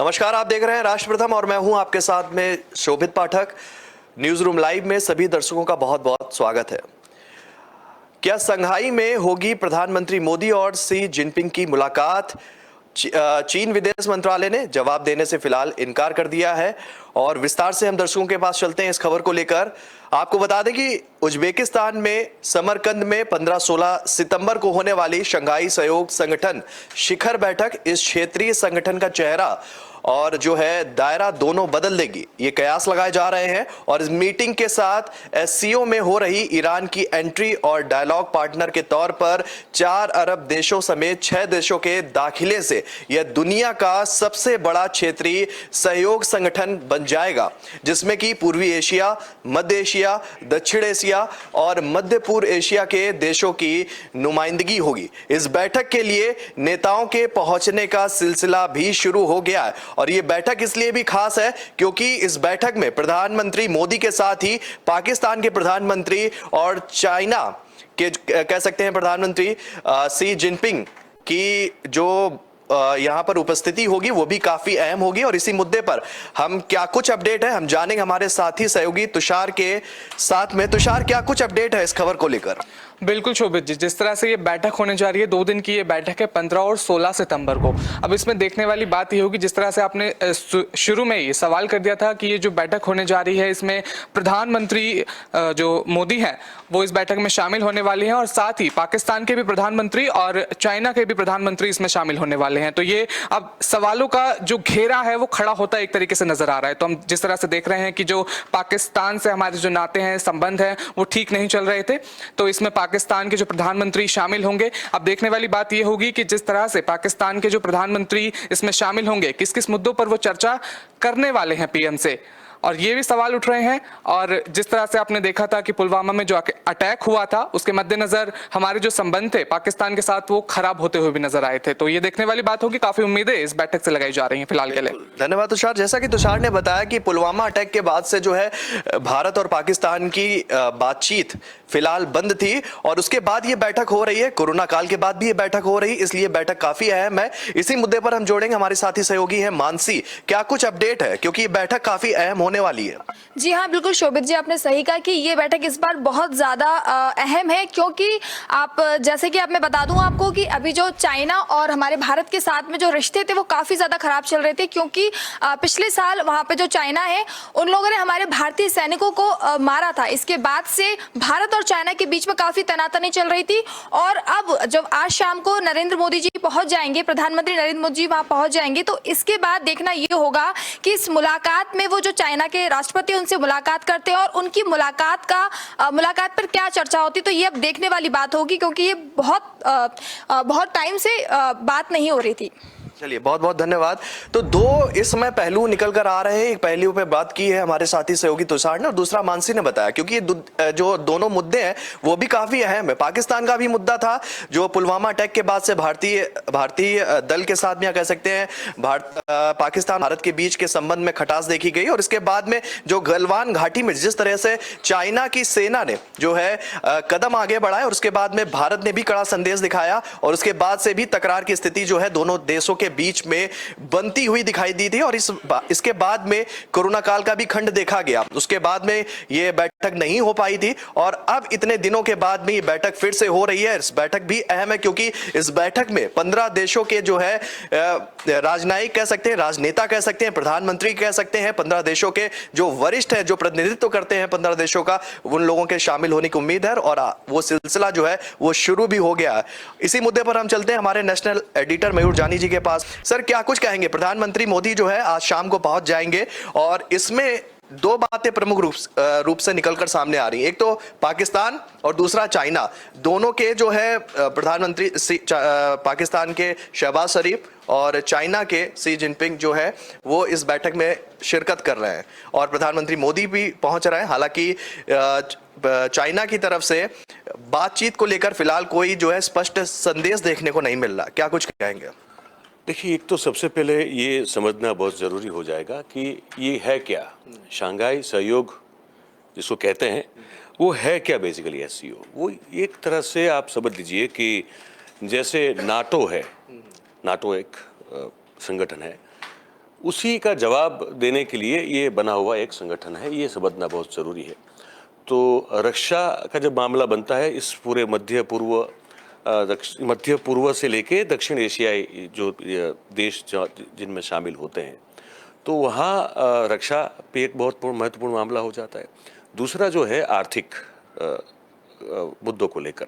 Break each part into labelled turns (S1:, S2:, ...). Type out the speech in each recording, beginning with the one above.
S1: नमस्कार, आप देख रहे हैं राष्ट्र प्रथम और मैं हूं आपके साथ में शोभित पाठक। न्यूज रूम लाइव में सभी दर्शकों का बहुत बहुत स्वागत है। क्या संघाई में होगी प्रधानमंत्री मोदी और शी जिनपिंग की मुलाकात? चीन विदेश मंत्रालय ने जवाब देने से फिलहाल इनकार कर दिया है और विस्तार से हम दर्शकों के पास चलते हैं इस खबर को लेकर। आपको बता दें कि उज्बेकिस्तान में समरकंद में 15-16 सितंबर को होने वाली शंघाई सहयोग संगठन शिखर बैठक इस क्षेत्रीय संगठन का चेहरा और जो है दायरा दोनों बदल देगी, ये कयास लगाए जा रहे हैं। और इस मीटिंग के साथ एससीओ में हो रही ईरान की एंट्री और डायलॉग पार्टनर के तौर पर 4 अरब देशों समेत 6 देशों के दाखिले से यह दुनिया का सबसे बड़ा क्षेत्रीय सहयोग संगठन बन जाएगा, जिसमें कि पूर्वी एशिया, मध्य एशिया, दक्षिण एशिया और मध्य पूर्व एशिया के देशों की नुमाइंदगी होगी। इस बैठक के लिए नेताओं के पहुंचने का सिलसिला भी शुरू हो गया है और यह बैठक इसलिए भी खास है क्योंकि इस बैठक में प्रधानमंत्री मोदी के साथ ही पाकिस्तान के प्रधानमंत्री और चाइना के कह सकते हैं प्रधानमंत्री शी जिनपिंग की जो यहां पर उपस्थिति होगी वो भी काफी अहम होगी। और इसी मुद्दे पर हम क्या कुछ अपडेट है हम जानेंगे हमारे साथी सहयोगी तुषार के साथ में। तुषार, क्या कुछ अपडेट है इस खबर को लेकर?
S2: बिल्कुल शोभित जी, जिस तरह से ये बैठक होने जा रही है, 2 दिन की ये बैठक है 15 और 16 सितंबर को। अब इसमें देखने वाली बात ये होगी, जिस तरह से आपने शुरू में ये सवाल कर दिया था कि ये जो बैठक होने जा रही है इसमें प्रधानमंत्री जो मोदी हैं वो इस बैठक में शामिल होने वाले हैं और साथ ही पाकिस्तान के भी प्रधानमंत्री और चाइना के भी प्रधानमंत्री इसमें शामिल होने वाले हैं। तो ये अब सवालों का जो घेरा है वो खड़ा होता एक तरीके से नजर आ रहा है। तो हम जिस तरह से देख रहे हैं कि जो पाकिस्तान से हमारे जो नाते हैं, संबंध हैं, वो ठीक नहीं चल रहे थे, तो इसमें पाकिस्तान के जो प्रधानमंत्री शामिल होंगे। अब देखने वाली बात यह होगी कि जिस तरह से पाकिस्तान के जो प्रधानमंत्री इसमें शामिल होंगे, किस किस मुद्दों पर वो चर्चा करने वाले हैं पीएम से, और ये भी सवाल उठ रहे हैं। और जिस तरह से आपने देखा था कि पुलवामा में जो अटैक हुआ था उसके मद्देनजर हमारे जो संबंध थे पाकिस्तान के साथ वो खराब होते हुए भी नजर आए थे। तो ये देखने वाली बात होगी, काफी उम्मीदें इस बैठक से लगाई जा रही हैं फिलहाल के लिए।
S1: धन्यवाद तुषार। जैसा कि तुषार ने बताया कि पुलवामा अटैक के बाद से जो है भारत और पाकिस्तान की बातचीत फिलहाल बंद थी और उसके बाद ये बैठक हो रही है। कोरोना काल के बाद भी ये बैठक हो रही है, इसलिए बैठक काफी अहम है। इसी मुद्दे पर हम जोड़ेंगे हमारे साथी सहयोगी है मानसी। क्या कुछ अपडेट है, क्योंकि ये बैठक काफी अहम होने वाली है?
S3: जी हाँ, बिल्कुल शोभित जी, आपने सही कहा कि ये बैठक इस बार बहुत ज्यादा अहम है, क्योंकि आप जैसे कि अब मैं बता दूं आपको कि अभी जो चाइना और हमारे भारत के साथ में जो रिश्ते थे वो काफी ज्यादा खराब चल रहे थे, क्योंकि पिछले साल वहां पे जो चाइना है उन लोगों ने हमारे भारतीय सैनिकों को मारा था। इसके बाद से भारत और चाइना के बीच में काफी तनातनी चल रही थी और अब जब आज शाम को नरेंद्र मोदी जी पहुंच जाएंगे, प्रधानमंत्री नरेंद्र मोदी जी वहां पहुंच जाएंगे, तो इसके बाद देखना ये होगा कि इस मुलाकात में वो जो चाइना के राष्ट्रपति उनसे मुलाकात करते हैं और उनकी मुलाकात पर क्या चर्चा होती, तो ये अब देखने वाली बात होगी, क्योंकि ये बहुत टाइम से बात नहीं हो रही थी।
S1: चलिए, बहुत बहुत धन्यवाद। तो 2 इस समय पहलू निकल कर आ रहे हैं। एक पहलू पे बात की है हमारे साथी सहयोगी तुषार ने और दूसरा मानसी ने बताया, क्योंकि ये जो दोनों मुद्दे हैं वो भी काफी अहम है। पाकिस्तान का भी मुद्दा था जो पुलवामा अटैक के बाद से भारतीय दल के साथ में, या कह सकते हैं पाकिस्तान भारत के बीच के संबंध में खटास देखी गई और इसके बाद में जो गलवान घाटी में जिस तरह से चाइना की सेना ने जो है कदम आगे बढ़ाए और उसके बाद में भारत ने भी कड़ा संदेश दिखाया और उसके बाद से भी तकरार की स्थिति जो है दोनों देशों के बीच में बनती हुई दिखाई दी थी और इसके बाद में कोरोना काल का भी खंड देखा गया। उसके बाद में यह बैठक नहीं हो पाई थी और अब इतने दिनों के बाद में ये बैठक फिर से हो रही है। इस बैठक भी अहम है क्योंकि इस बैठक में 15 देशों के जो है राजनयिक कह सकते हैं, राजनेता कह सकते हैं, प्रधानमंत्री कह सकते हैं, 15 देशों के जो वरिष्ठ है, जो प्रतिनिधित्व करते हैं 15 देशों का, उन लोगों के शामिल होने की उम्मीद है और वो सिलसिला जो है वो शुरू भी हो गया है। इसी मुद्दे पर हम चलते हैं हमारे नेशनल एडिटर मयूर जानी जी के पास। सर, क्या कुछ कहेंगे? प्रधानमंत्री मोदी जो है आज शाम को पहुंच जाएंगे और इसमें 2 बातें प्रमुख रूप से निकलकर सामने आ रही हैं। एक तो पाकिस्तान और दूसरा चाइना, दोनों के जो है प्रधानमंत्री पाकिस्तान के शहबाज शरीफ और चाइना के शी जिनपिंग जो है वो इस बैठक में शिरकत कर रहे हैं और प्रधानमंत्री मोदी भी पहुंच रहे हैं। हालांकि चाइना की तरफ से बातचीत को लेकर फिलहाल कोई जो है स्पष्ट संदेश देखने को नहीं मिल रहा। क्या कुछ कहेंगे?
S4: देखिए, एक तो सबसे पहले ये समझना बहुत ज़रूरी हो जाएगा कि ये है क्या, शंघाई सहयोग जिसको कहते हैं वो है क्या बेसिकली एससीओ। वो एक तरह से आप समझ लीजिए कि जैसे नाटो है, नाटो एक संगठन है उसी का जवाब देने के लिए ये बना हुआ एक संगठन है, ये समझना बहुत ज़रूरी है। तो रक्षा का जब मामला बनता है इस पूरे मध्य पूर्व से लेके दक्षिण एशियाई जो देश जिनमें शामिल होते हैं, तो वहाँ रक्षा पे एक बहुत महत्वपूर्ण मामला हो जाता है। दूसरा जो है आर्थिक मुद्दों को लेकर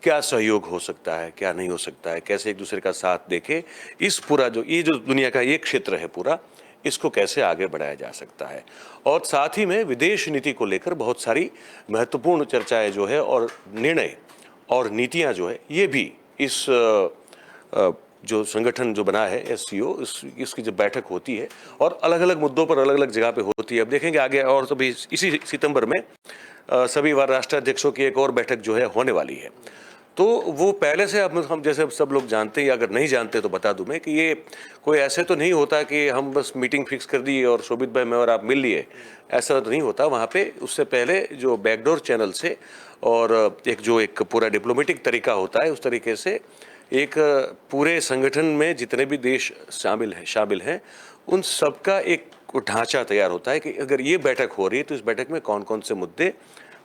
S4: क्या सहयोग हो सकता है, क्या नहीं हो सकता है, कैसे एक दूसरे का साथ देके इस पूरा ये जो दुनिया का ये क्षेत्र है पूरा, इसको कैसे आगे बढ़ाया जा सकता है। और साथ ही में विदेश नीति को लेकर बहुत सारी महत्वपूर्ण चर्चाएं जो है और निर्णय और नीतियां जो है ये भी इस जो संगठन जो बना है एससीओ, इसकी जब बैठक होती है और अलग अलग मुद्दों पर अलग अलग जगह पे होती है। अब देखेंगे आगे, और तो भी इसी सितंबर में सभी राष्ट्राध्यक्षों की एक और बैठक जो है होने वाली है। तो वो पहले से अब हम जैसे सब लोग जानते हैं, अगर नहीं जानते तो बता दूं मैं कि ये कोई ऐसे तो नहीं होता कि हम बस मीटिंग फिक्स कर दी और शोभित भाई मैं और आप मिल लिए, ऐसा तो नहीं होता। वहाँ पे उससे पहले जो बैकडोर चैनल से और एक पूरा डिप्लोमेटिक तरीका होता है, उस तरीके से एक पूरे संगठन में जितने भी देश शामिल हैं उन सबका एक ढांचा तैयार होता है कि अगर ये बैठक हो रही है तो इस बैठक में कौन कौन से मुद्दे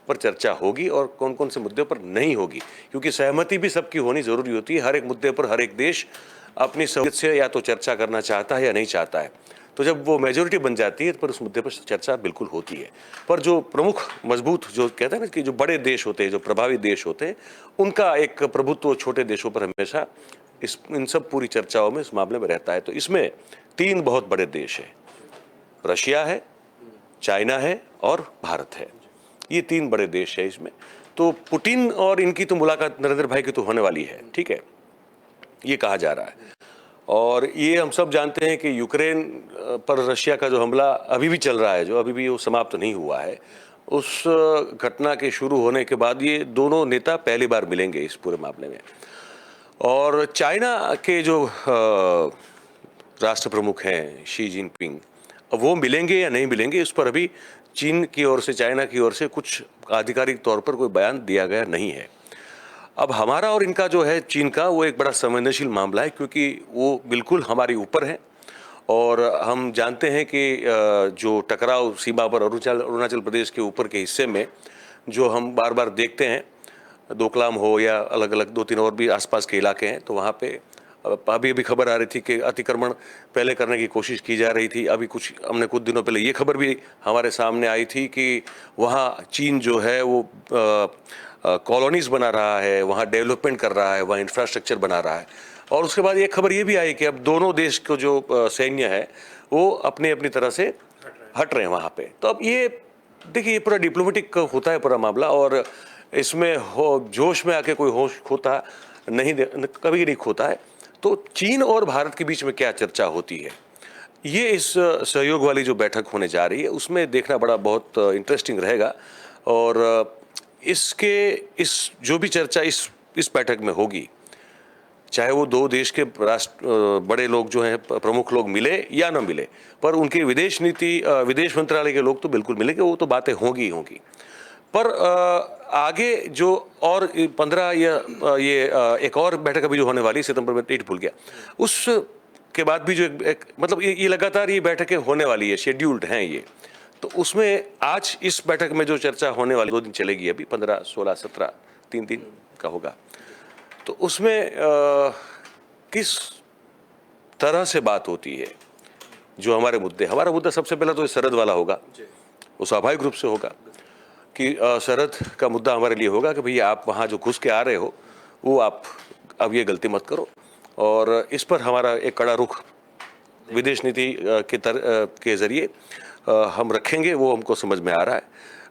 S4: पर चर्चा होगी और कौन कौन से मुद्दे पर नहीं होगी, क्योंकि सहमति भी सबकी होनी जरूरी होती है। हर एक मुद्दे पर हर एक देश अपनी सहमति से या तो चर्चा करना चाहता है या नहीं चाहता है। तो जब वो मेजोरिटी बन जाती है तो उस मुद्दे पर चर्चा बिल्कुल होती है। पर जो प्रमुख मजबूत जो कहते हैं ना कि जो बड़े देश होते हैं, जो प्रभावी देश होते हैं, उनका एक प्रभुत्व छोटे देशों पर हमेशा इन सब पूरी चर्चाओं में इस मामले में रहता है। तो इसमें 3 बहुत बड़े देश हैं, रशिया है, चाइना है और भारत है। ये 3 बड़े देश है इसमें। तो पुतिन और इनकी तो मुलाकात नरेंद्र भाई की तो होने वाली है, ठीक है, ये कहा जा रहा है। और ये हम सब जानते हैं कि यूक्रेन पर रशिया का जो हमला अभी भी चल रहा है, जो अभी भी वो समाप्त नहीं हुआ है, उस घटना के शुरू होने के बाद ये दोनों नेता पहली बार मिलेंगे इस पूरे मामले में। और चाइना के जो राष्ट्र प्रमुख हैं शी जिनपिंग, वो मिलेंगे या नहीं मिलेंगे इस पर अभी चीन की ओर से, चाइना की ओर से कुछ आधिकारिक तौर पर कोई बयान दिया गया नहीं है। अब हमारा और इनका जो है चीन का, वो एक बड़ा संवेदनशील मामला है, क्योंकि वो बिल्कुल हमारी ऊपर है। और हम जानते हैं कि जो टकराव सीमा पर अरुणाचल प्रदेश के ऊपर के हिस्से में जो हम बार बार देखते हैं, डोकलाम हो या अलग अलग 2-3 और भी आसपास के इलाके हैं, तो वहाँ पे अभी खबर आ रही थी कि अतिक्रमण पहले करने की कोशिश की जा रही थी। अभी हमने कुछ दिनों पहले ये खबर भी हमारे सामने आई थी कि वहाँ चीन जो है वो कॉलोनीज बना रहा है, वहाँ डेवलपमेंट कर रहा है, वहाँ इंफ्रास्ट्रक्चर बना रहा है। और उसके बाद ये खबर ये भी आई कि अब दोनों देश को जो सैन्य है वो अपनी तरह से हट रहे हैं वहाँ पे। तो अब ये देखिए, ये पूरा डिप्लोमेटिक होता है पूरा मामला, और इसमें जोश में आके कोई होश खोता नहीं, कभी नहीं खोता है। तो चीन और भारत के बीच में क्या चर्चा होती है, ये इस सहयोग वाली जो बैठक होने जा रही है उसमें देखना बहुत इंटरेस्टिंग रहेगा। और इस जो भी चर्चा इस बैठक में होगी, चाहे वो 2 देश के बड़े लोग जो हैं, प्रमुख लोग मिले या ना मिले, पर उनके विदेश विदेश मंत्रालय के लोग तो बिल्कुल मिलेंगे, वो तो बातें होंगी। पर आगे जो और 15 या ये एक और बैठक अभी जो होने वाली सितंबर में, डेट भूल गया, उसके बाद भी जो मतलब ये लगातार ये बैठकें होने वाली है, शेड्यूल्ड हैं ये। तो उसमें आज इस बैठक में जो चर्चा होने वाली 2 दिन चलेगी, अभी 15, 16, 17 3 दिन का होगा। तो उसमें किस तरह से बात होती है, जो हमारा मुद्दा सबसे पहला तो सरहद वाला होगा, वो स्वाभाविक रूप से होगा कि सरहद का मुद्दा हमारे लिए होगा कि भैया आप वहाँ जो घुस के आ रहे हो, वो आप अब ये गलती मत करो। और इस पर हमारा एक कड़ा रुख विदेश नीति के जरिए हम रखेंगे, वो हमको समझ में आ रहा है।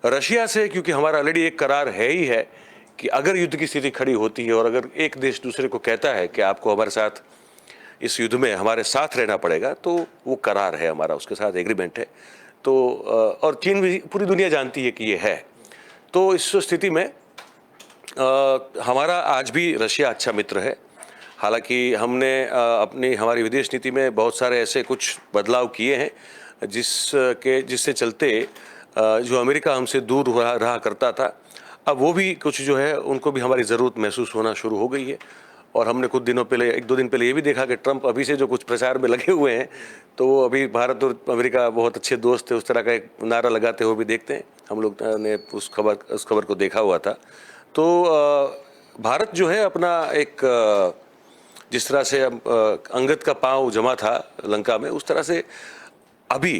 S4: रशिया से क्योंकि हमारा ऑलरेडी एक करार है ही है कि अगर युद्ध की स्थिति खड़ी होती है और अगर एक देश दूसरे को कहता है कि आपको हमारे साथ इस युद्ध में हमारे साथ रहना पड़ेगा, तो वो करार है हमारा, उसके साथ एग्रीमेंट है। तो और चीन भी, पूरी दुनिया जानती है कि ये है। तो इस स्थिति में हमारा आज भी रशिया अच्छा मित्र है। हालांकि हमने हमारी विदेश नीति में बहुत सारे ऐसे कुछ बदलाव किए हैं जिससे चलते जो अमेरिका हमसे दूर रहा करता था, अब वो भी कुछ जो है उनको भी हमारी ज़रूरत महसूस होना शुरू हो गई है। और हमने कुछ दिनों पहले, 1-2 दिन पहले ये भी देखा कि ट्रंप अभी से जो कुछ प्रचार में लगे हुए हैं, तो वो अभी भारत और अमेरिका बहुत अच्छे दोस्त थे, उस तरह का एक नारा लगाते हुए भी देखते हैं। हम लोग ने उस खबर को देखा हुआ था। तो भारत जो है अपना एक जिस तरह से अंगद का पांव जमा था लंका में, उस तरह से अभी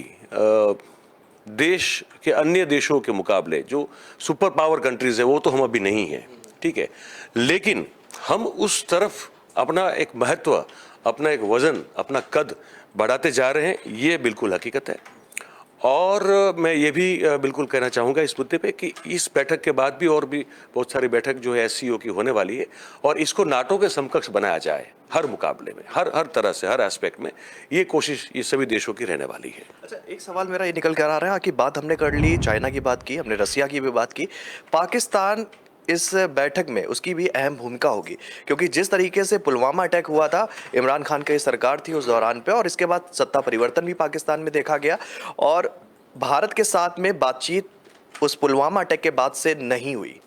S4: देश के अन्य देशों के मुकाबले जो सुपर पावर कंट्रीज है वो तो हम अभी नहीं है, ठीक है, लेकिन हम उस तरफ अपना एक महत्व, अपना एक वजन, अपना कद बढ़ाते जा रहे हैं, ये बिल्कुल हकीकत है। और मैं ये भी बिल्कुल कहना चाहूँगा इस मुद्दे पे कि इस बैठक के बाद भी और भी बहुत सारी बैठक जो है एससीओ की होने वाली है, और इसको नाटो के समकक्ष बनाया जाए हर मुकाबले में, हर तरह से, हर एस्पेक्ट में। ये कोशिश ये सभी देशों की रहने वाली है।
S1: अच्छा, एक सवाल मेरा ये निकल कर आ रहा है कि बात हमने कर ली, चाइना की बात की, हमने रसिया की भी बात की, पाकिस्तान इस बैठक में उसकी भी अहम भूमिका होगी, क्योंकि जिस तरीके से पुलवामा अटैक हुआ था, इमरान खान की सरकार थी उस दौरान पे, और इसके बाद सत्ता परिवर्तन भी पाकिस्तान में देखा गया, और भारत के साथ में बातचीत उस पुलवामा अटैक के बाद से नहीं हुई।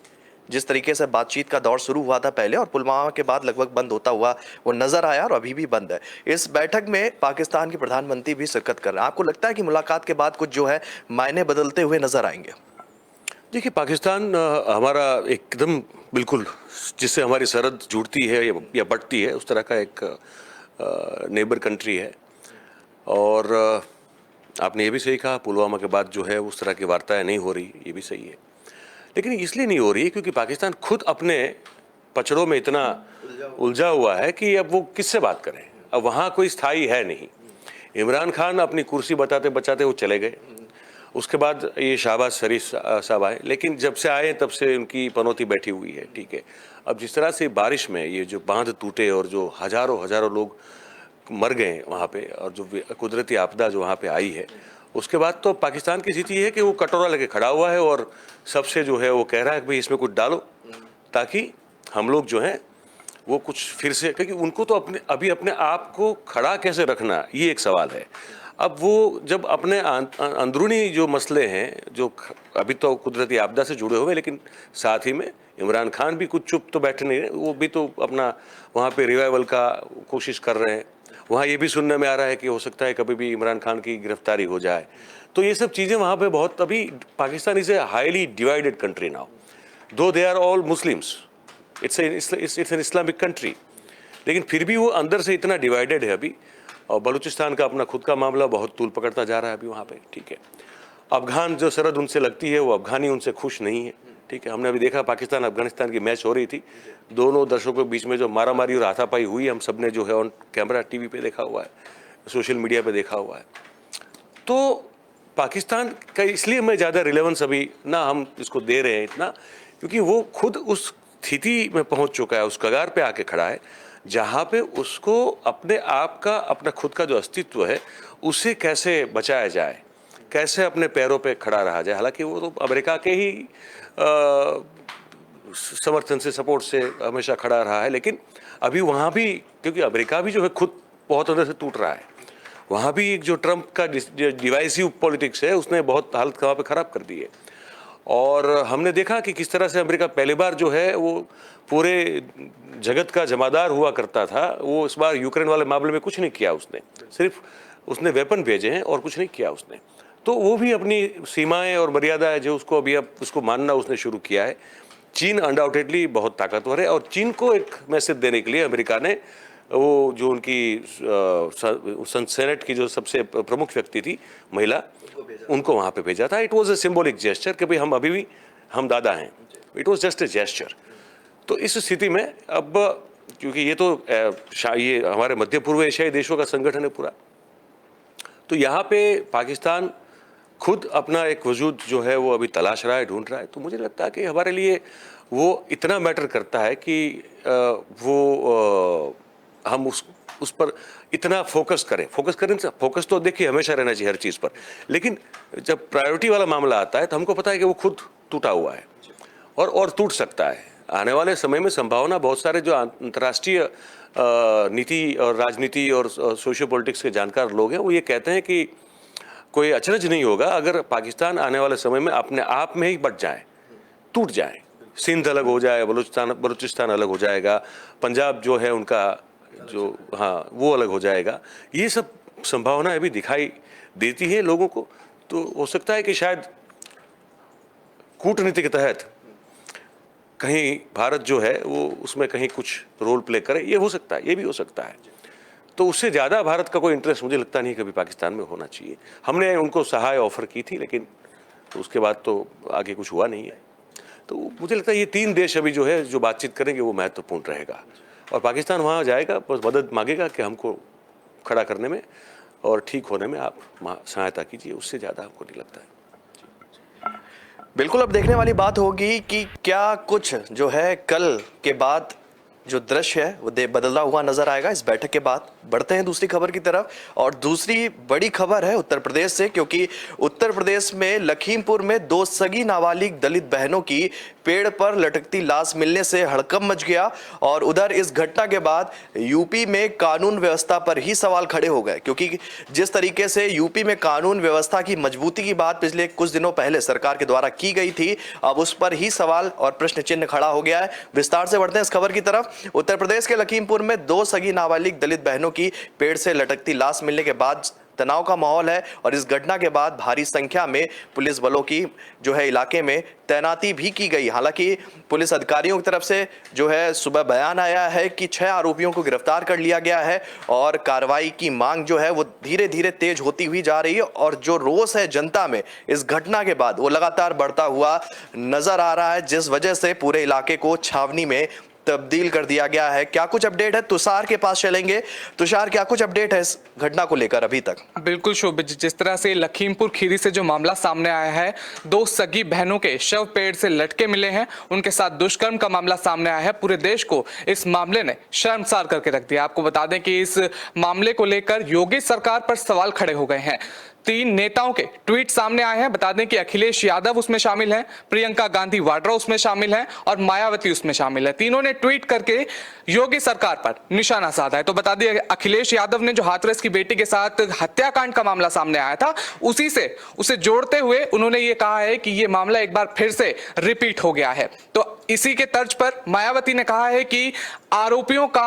S1: जिस तरीके से बातचीत का दौर शुरू हुआ था पहले, और पुलवामा के बाद लगभग बंद होता हुआ वो नजर आया, और अभी भी बंद है। इस बैठक में पाकिस्तान के प्रधानमंत्री भी शिरकत कर रहे हैं। आपको लगता है कि मुलाकात के बाद कुछ जो है मायने बदलते हुए नजर आएंगे?
S4: देखिए, पाकिस्तान हमारा एकदम बिल्कुल जिससे हमारी सरहद जुड़ती है या बढ़ती है, उस तरह का एक नेबर कंट्री है। और आपने ये भी सही कहा, पुलवामा के बाद जो है उस तरह की वार्ताएं नहीं हो रही, ये भी सही है। लेकिन इसलिए नहीं हो रही क्योंकि पाकिस्तान खुद अपने पचड़ों में इतना उलझा हुआ है कि अब वो किससे बात करें। अब वहाँ कोई स्थायी है नहीं। इमरान खान अपनी कुर्सी बचाते बचाते वो चले गए, उसके बाद ये शहबाज शरीफ साहब आए, लेकिन जब से आए तब से उनकी पनौती बैठी हुई है, ठीक है। अब जिस तरह से बारिश में ये जो बांध टूटे और जो हजारों लोग मर गए वहाँ पे, और जो कुदरती आपदा जो वहाँ पे आई है, उसके बाद तो पाकिस्तान की स्थिति है कि वो कटोरा लेके खड़ा हुआ है और सबसे जो है वो कह रहा है कि भाई इसमें कुछ डालो, ताकि हम लोग जो हैं वो कुछ फिर से, क्योंकि उनको तो अभी अपने आप को खड़ा कैसे रखना, ये एक सवाल है। अब वो जब अपने अंदरूनी जो मसले हैं, जो अभी तो कुदरती आपदा से जुड़े हुए, लेकिन साथ ही में इमरान खान भी कुछ चुप तो बैठे नहीं है, वो भी तो अपना वहाँ पे रिवाइवल का कोशिश कर रहे हैं। वहाँ ये भी सुनने में आ रहा है कि हो सकता है कभी भी इमरान खान की गिरफ्तारी हो जाए। तो ये सब चीज़ें वहाँ पे बहुत, अभी Pakistan is a highly divided country now, though they are all Muslims, it's an Islamic country, लेकिन फिर भी वो अंदर से इतना डिवाइडेड है अभी। और बलूचिस्तान का अपना खुद का मामला बहुत तूल पकड़ता जा रहा है अभी वहाँ पे, ठीक है। अफगान जो सरहद उनसे लगती है, वो अफगानी उनसे खुश नहीं है, ठीक है। हमने अभी देखा पाकिस्तान अफगानिस्तान की मैच हो रही थी, दोनों दर्शकों के बीच में जो मारामारी और हाथापाई हुई, हम सब ने जो है ऑन कैमरा टीवी पे देखा हुआ है, सोशल मीडिया पे देखा हुआ है। तो पाकिस्तान का इसलिए मैं ज़्यादा रिलेवेंस अभी ना हम इसको दे रहे हैं इतना, क्योंकि वो खुद उस स्थिति में पहुंच चुका है, उस कगार पे आके खड़ा है, जहाँ पे उसको अपने आप का, अपना खुद का जो अस्तित्व है, उसे कैसे बचाया जाए, कैसे अपने पैरों पे खड़ा रहा जाए। हालांकि वो तो अमेरिका के ही समर्थन से, सपोर्ट से हमेशा खड़ा रहा है, लेकिन अभी वहाँ भी, क्योंकि अमेरिका भी जो है खुद बहुत अंदर से टूट रहा है, वहाँ भी एक जो ट्रंप का डिवाइसिव पॉलिटिक्स है, उसने बहुत हालत वहाँ पे ख़राब कर दी है। और हमने देखा कि किस तरह से अमेरिका पहली बार जो है वो पूरे जगत का जमादार हुआ करता था, वो इस बार यूक्रेन वाले मामले में कुछ नहीं किया उसने, सिर्फ उसने वेपन भेजे हैं और कुछ नहीं किया उसने। तो वो भी अपनी सीमाएं और मर्यादाएं जो उसको अभी अब उसको मानना उसने शुरू किया है। चीन अनडाउटेडली बहुत ताकतवर है, और चीन को एक मैसेज देने के लिए अमेरिका ने वो जो उनकी सेनेट की जो सबसे प्रमुख व्यक्ति थी, महिला, उनको वहाँ पे भेजा था। It was a symbolic gesture कि भाई हम अभी भी हम दादा हैं, it was just a gesture. तो इस स्थिति में अब, क्योंकि ये तो ये हमारे मध्य पूर्व एशियाई देशों का संगठन है पूरा, तो यहाँ पे पाकिस्तान खुद अपना एक वजूद जो है वो अभी तलाश रहा है, ढूंढ रहा है। तो मुझे लगता है कि हमारे लिए वो इतना मैटर करता है कि हम उस पर इतना फोकस करें। फोकस तो देखिए हमेशा रहना चाहिए हर चीज़ पर, लेकिन जब प्रायोरिटी वाला मामला आता है तो हमको पता है कि वो खुद टूटा हुआ है और टूट सकता है। आने वाले समय में संभावना बहुत सारे जो अंतर्राष्ट्रीय नीति और राजनीति और सोशियो पॉलिटिक्स के जानकार लोग हैं, वो ये कहते हैं कि कोई अचरज नहीं होगा अगर पाकिस्तान आने वाले समय में अपने आप में ही बट जाए, टूट जाए। सिंध अलग हो जाए, बलूचिस्तान अलग हो जाएगा, पंजाब जो है उनका जो हाँ वो अलग हो जाएगा, ये सब संभावनाएं अभी दिखाई देती है लोगों को। तो हो सकता है कि शायद कूटनीति के तहत कहीं भारत जो है वो उसमें कहीं कुछ रोल प्ले करे, ये हो सकता है, ये भी हो सकता है। तो उससे ज़्यादा भारत का कोई इंटरेस्ट मुझे लगता नहीं कभी पाकिस्तान में होना चाहिए। हमने उनको सहाय ऑफर की थी, लेकिन तो उसके बाद तो आगे कुछ हुआ नहीं है। तो मुझे लगता है ये 3 देश अभी जो है जो बातचीत करेंगे वो महत्वपूर्ण रहेगा, और पाकिस्तान वहाँ जाएगा, बस मदद मांगेगा कि हमको खड़ा करने में और ठीक होने में आप सहायता कीजिए, उससे ज़्यादा हमको नहीं लगता है।
S1: बिल्कुल, अब देखने वाली बात होगी कि क्या कुछ जो है कल के बाद जो दृश्य है वो बदलता हुआ नजर आएगा इस बैठक के बाद। बढ़ते हैं दूसरी खबर की तरफ, और दूसरी बड़ी खबर है उत्तर प्रदेश से, क्योंकि उत्तर प्रदेश में लखीमपुर में 2 सगी नाबालिग दलित बहनों की पेड़ पर लटकती लाश मिलने से हड़कंप मच गया। और उधर इस घटना के बाद यूपी में कानून व्यवस्था पर ही सवाल खड़े हो गए, क्योंकि जिस तरीके से यूपी में कानून व्यवस्था की मजबूती की बात पिछले कुछ दिनों पहले सरकार के द्वारा की गई थी, अब उस पर ही सवाल और प्रश्न चिन्ह खड़ा हो गया है। विस्तार से बढ़ते हैं इस खबर की तरफ। उत्तर प्रदेश के लखीमपुर में 2 सगी नाबालिग दलित बहनों की पेड़ से लटकती लाश मिलने के बाद तनाव का माहौल है, और इस घटना के बाद भारी संख्या में पुलिस बलों की जो है इलाके में तैनाती भी की गई। हालांकि पुलिस अधिकारियों की तरफ से जो है सुबह बयान आया है कि 6 आरोपियों को गिरफ्तार कर लिया गया है, और कार्रवाई की मांग जो है वो धीरे धीरे तेज होती हुई जा रही है, और जो रोष है जनता में इस घटना के बाद वो लगातार बढ़ता हुआ नजर आ रहा है, जिस वजह से पूरे इलाके को छावनी में तब्दील कर दिया गया है। क्या कुछ अपडेट है, तुषार के पास चलेंगे। तुषार, क्या कुछ अपडेट है इस घटना को लेकर अभी तक?
S2: बिल्कुल शोभित, जिस तरह से लखीमपुर खीरी से जो मामला सामने आया है, 2 सगी बहनों के शव पेड़ से लटके मिले हैं, उनके साथ दुष्कर्म का मामला सामने आया है। पूरे देश को इस मामले ने शर्मसार करके रख दिया। आपको बता दें कि इस मामले को लेकर योगी सरकार पर सवाल खड़े हो गए हैं। 3 नेताओं के ट्वीट सामने आए हैं। बता दें कि अखिलेश यादव उसमें शामिल हैं, प्रियंका गांधी वाड्रा उसमें शामिल हैं, और मायावती उसमें शामिल है। तीनों ने ट्वीट करके योगी सरकार पर निशाना साधा है। तो बता दें, अखिलेश यादव ने जो हाथरस की बेटी के साथ हत्याकांड का मामला सामने आया था, उसी से उसे जोड़ते हुए उन्होंने ये कहा है कि ये मामला एक बार फिर से रिपीट हो गया है। तो इसी के तर्ज पर मायावती ने कहा है कि आरोपियों का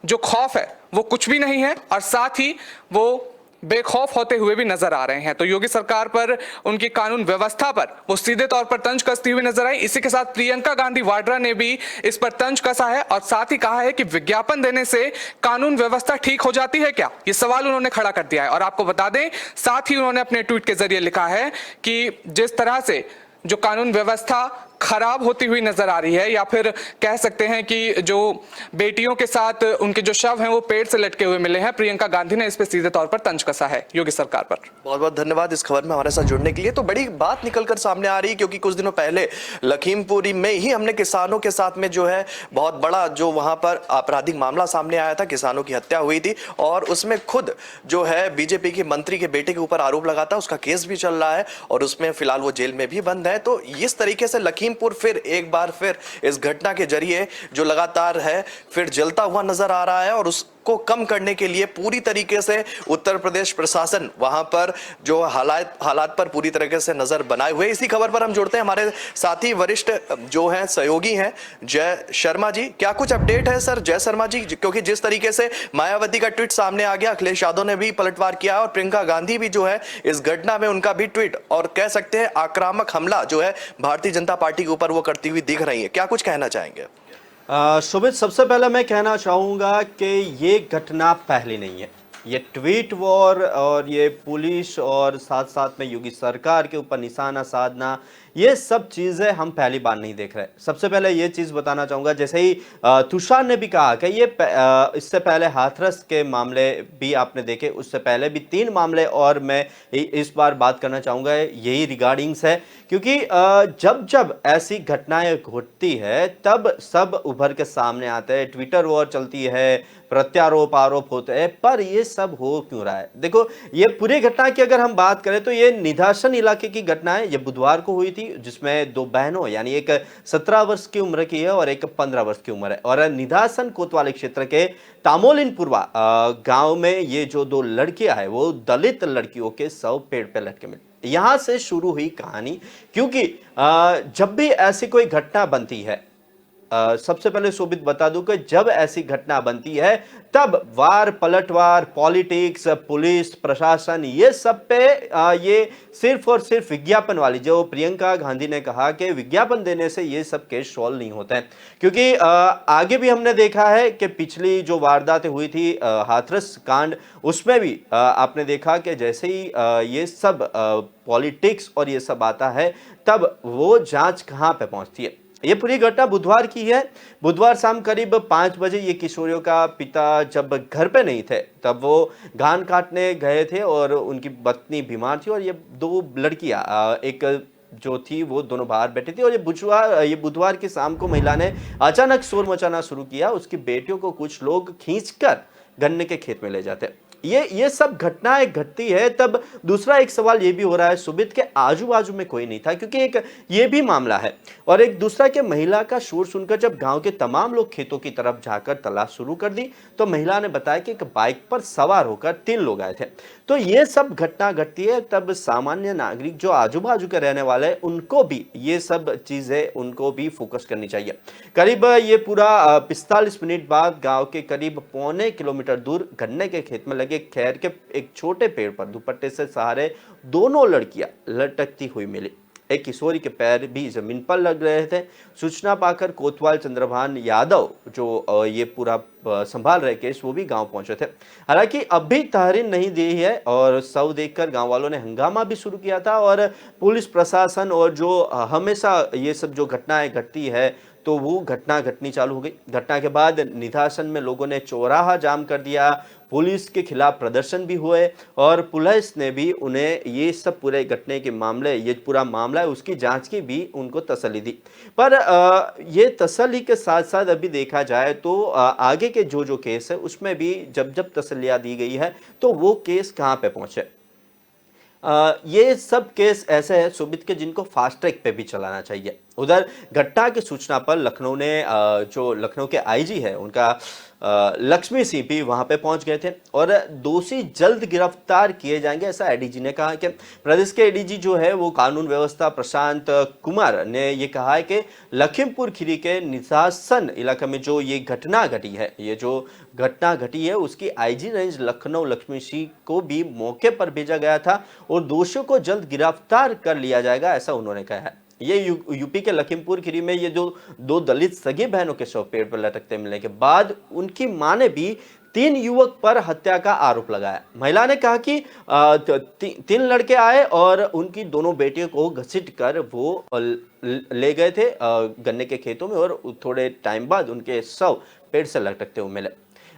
S2: जो खौफ है वो कुछ भी नहीं है, और साथ ही वो बेखौफ होते हुए भी नजर आ रहे हैं। तो योगी सरकार पर, उनकी कानून व्यवस्था पर वो सीधे तौर पर तंज कसती हुई नजर आई। इसी के साथ प्रियंका गांधी वाड्रा ने भी इस पर तंज कसा है, और साथ ही कहा है कि विज्ञापन देने से कानून व्यवस्था ठीक हो जाती है क्या, ये सवाल उन्होंने खड़ा कर दिया है। और आपको बता दें, साथ ही उन्होंने अपने ट्वीट के जरिए लिखा है कि जिस तरह से जो कानून व्यवस्था खराब होती हुई नजर आ रही है, या फिर कह सकते हैं कि जो बेटियों के साथ उनके जो शव हैं वो पेड़ से लटके हुए मिले हैं, प्रियंका गांधी ने इस पर सीधे तौर पर तंज कसा है योगी सरकार पर।
S1: बहुत बहुत धन्यवाद इस खबर में हमारे साथ जुड़ने के लिए। तो बड़ी बात निकलकर सामने आ रही है, क्योंकि कुछ दिनों पहले लखीमपुरी में ही हमने किसानों के साथ में जो है बहुत बड़ा जो वहां पर आपराधिक मामला सामने आया था, किसानों की हत्या हुई थी, और उसमें खुद जो है बीजेपी के मंत्री के बेटे के ऊपर आरोप लगा था, उसका केस भी चल रहा है, और उसमें फिलहाल वो जेल में भी बंद है। तो इस तरीके से लखीमपुर फिर एक बार फिर इस घटना के जरिए जो लगातार है फिर जलता हुआ नजर आ रहा है, और उसको कम करने के लिए पूरी तरीके से उत्तर प्रदेश प्रशासन वहां पर जो हालात पर पूरी तरीके से नजर बनाए हुए। इसी खबर पर हम जुड़ते हैं, हमारे साथी वरिष्ठ जो हैं सहयोगी हैं जय शर्मा जी। क्या कुछ अपडेट है सर जय शर्मा जी? क्योंकि जिस तरीके से मायावती का ट्वीट सामने आ गया, अखिलेश यादव ने भी पलटवार किया, और प्रियंका गांधी भी जो है इस घटना में उनका भी ट्वीट, और कह सकते हैं आक्रामक हमला जो है भारतीय जनता पार्टी के ऊपर वो करती हुई दिख रही है। क्या कुछ कहना चाहेंगे?
S5: सुमित, सबसे पहले मैं कहना चाहूँगा कि ये घटना पहली नहीं है। ये ट्वीट वॉर और ये पुलिस और साथ साथ में योगी सरकार के ऊपर निशाना साधना, ये सब चीज़ें हम पहली बार नहीं देख रहे। सबसे पहले ये चीज़ बताना चाहूँगा, जैसे ही तुषार ने भी कहा कि ये इससे पहले हाथरस के मामले भी आपने देखे, उससे पहले भी 3 मामले, और मैं इस बार बात करना चाहूँगा यही रिगार्डिंग्स है, क्योंकि जब जब ऐसी घटनाएं घटती है तब सब उभर के सामने आते हैं, ट्विटर वॉर चलती है, प्रत्यारोप आरोप होते हैं, पर ये सब हो क्यों रहा है? देखो, ये पूरी घटना की अगर हम बात करें तो ये निधासन इलाके की घटना है। ये बुधवार को हुई थी, जिसमें 2 बहनों, यानी एक 17 वर्ष की उम्र की है और एक 15 वर्ष की उम्र है, और निधासन कोतवाली क्षेत्र के तामोलिनपुरवा गांव में ये जो 2 लड़कियां हैं वो दलित लड़कियों के शव पेड़ पे लटके मिले। यहां से शुरू हुई कहानी, क्योंकि जब भी ऐसी कोई घटना बनती है, सबसे पहले शोभित बता दूं कि जब ऐसी घटना बनती है तब वार पलटवार, पॉलिटिक्स, पुलिस प्रशासन, ये सब पे ये सिर्फ और सिर्फ विज्ञापन वाली, जो प्रियंका गांधी ने कहा कि विज्ञापन देने से ये सब केस सॉल्व नहीं होते हैं। क्योंकि आगे भी हमने देखा है कि पिछली जो वारदातें हुई थी हाथरस कांड, उसमें भी आपने देखा कि जैसे ही ये सब पॉलिटिक्स और ये सब आता है तब वो जांच कहां पे पहुंचती है। ये पूरी घटना बुधवार की है। बुधवार शाम करीब 5 बजे ये किशोरियों का पिता जब घर पे नहीं थे तब वो धान काटने गए थे और उनकी पत्नी बीमार थी और ये 2 लड़कियां एक जो थी वो दोनों बाहर बैठी थी और ये बुधवार की शाम को महिला ने अचानक शोर मचाना शुरू किया। उसकी बेटियों को कुछ लोग खींचकर गन्ने के खेत में ले जाते। ये सब घटनाएं घटती है तब दूसरा एक सवाल ये भी हो रहा है सुबित के आजू बाजू में कोई नहीं था, क्योंकि एक ये भी मामला है और एक दूसरा के महिला का शोर सुनकर जब गांव के तमाम लोग खेतों की तरफ जाकर तलाश शुरू कर दी तो महिला ने बताया कि एक बाइक पर सवार होकर 3 लोग आए थे। तो ये सब घटना घटती है तब सामान्य नागरिक जो आजू बाजू के रहने वाले हैं उनको भी ये सब चीजें उनको भी फोकस करनी चाहिए। करीब ये पूरा 45 मिनट बाद गांव के करीब पौने किलोमीटर दूर गन्ने के खेत में लगे खैर के एक छोटे पेड़ पर दुपट्टे से सहारे दोनों लड़कियां लटकती हुई मिली। एक किशोरी के पैर भी जमीन पर लग रहे थे। सूचना पाकर कोतवाल चंद्रभान यादव जो ये पूरा संभाल रहे केस वो भी गांव पहुंचे थे। हालांकि अभी तहरीर नहीं दी है और शव देखकर गांव वालों ने हंगामा भी शुरू किया था और पुलिस प्रशासन और जो हमेशा ये सब जो घटनाएं घटती है तो वो घटना घटनी चालू हो गई। घटना के बाद निधासन में लोगों ने चौराहा जाम कर दिया, पुलिस के खिलाफ प्रदर्शन भी हुए और पुलिस ने भी उन्हें ये सब पूरे घटने के मामले, ये पूरा मामला है उसकी जांच की भी उनको तसल्ली दी। पर ये तसल्ली के साथ साथ अभी देखा जाए तो आगे के जो केस है उसमें भी जब तसल्लियां दी गई है तो वो केस कहाँ पे पहुंचे। ये सब केस ऐसे हैं सुबित के जिनको फास्ट ट्रैक पे भी चलाना चाहिए। उधर घटना की सूचना पर लखनऊ ने जो लखनऊ के आईजी है उनका लक्ष्मी सिंह भी वहां पे पहुंच गए थे और दोषी जल्द गिरफ्तार किए जाएंगे, ऐसा एडीजी ने कहा। कि प्रदेश के एडीजी जो है वो कानून व्यवस्था प्रशांत कुमार ने ये कहा है कि लखीमपुर खीरी के निशासन इलाके में जो ये घटना घटी है, ये जो घटना घटी है उसकी आईजी रेंज लखनऊ लक्ष्मी सिंह को भी मौके पर भेजा गया था और दोषियों को जल्द गिरफ्तार कर लिया जाएगा, ऐसा उन्होंने कहा है। ये यूपी के लखीमपुर खीरी में ये जो 2 दलित सगी बहनों के शव पेड़ पर लटकते मिलने के बाद उनकी मां ने भी 3 युवक पर हत्या का आरोप लगाया। महिला ने कहा कि 3 लड़के आए और उनकी दोनों बेटियों को घसीट कर वो ले गए थे गन्ने के खेतों में और थोड़े टाइम बाद उनके शव पेड़ से लटकते हुए मिले।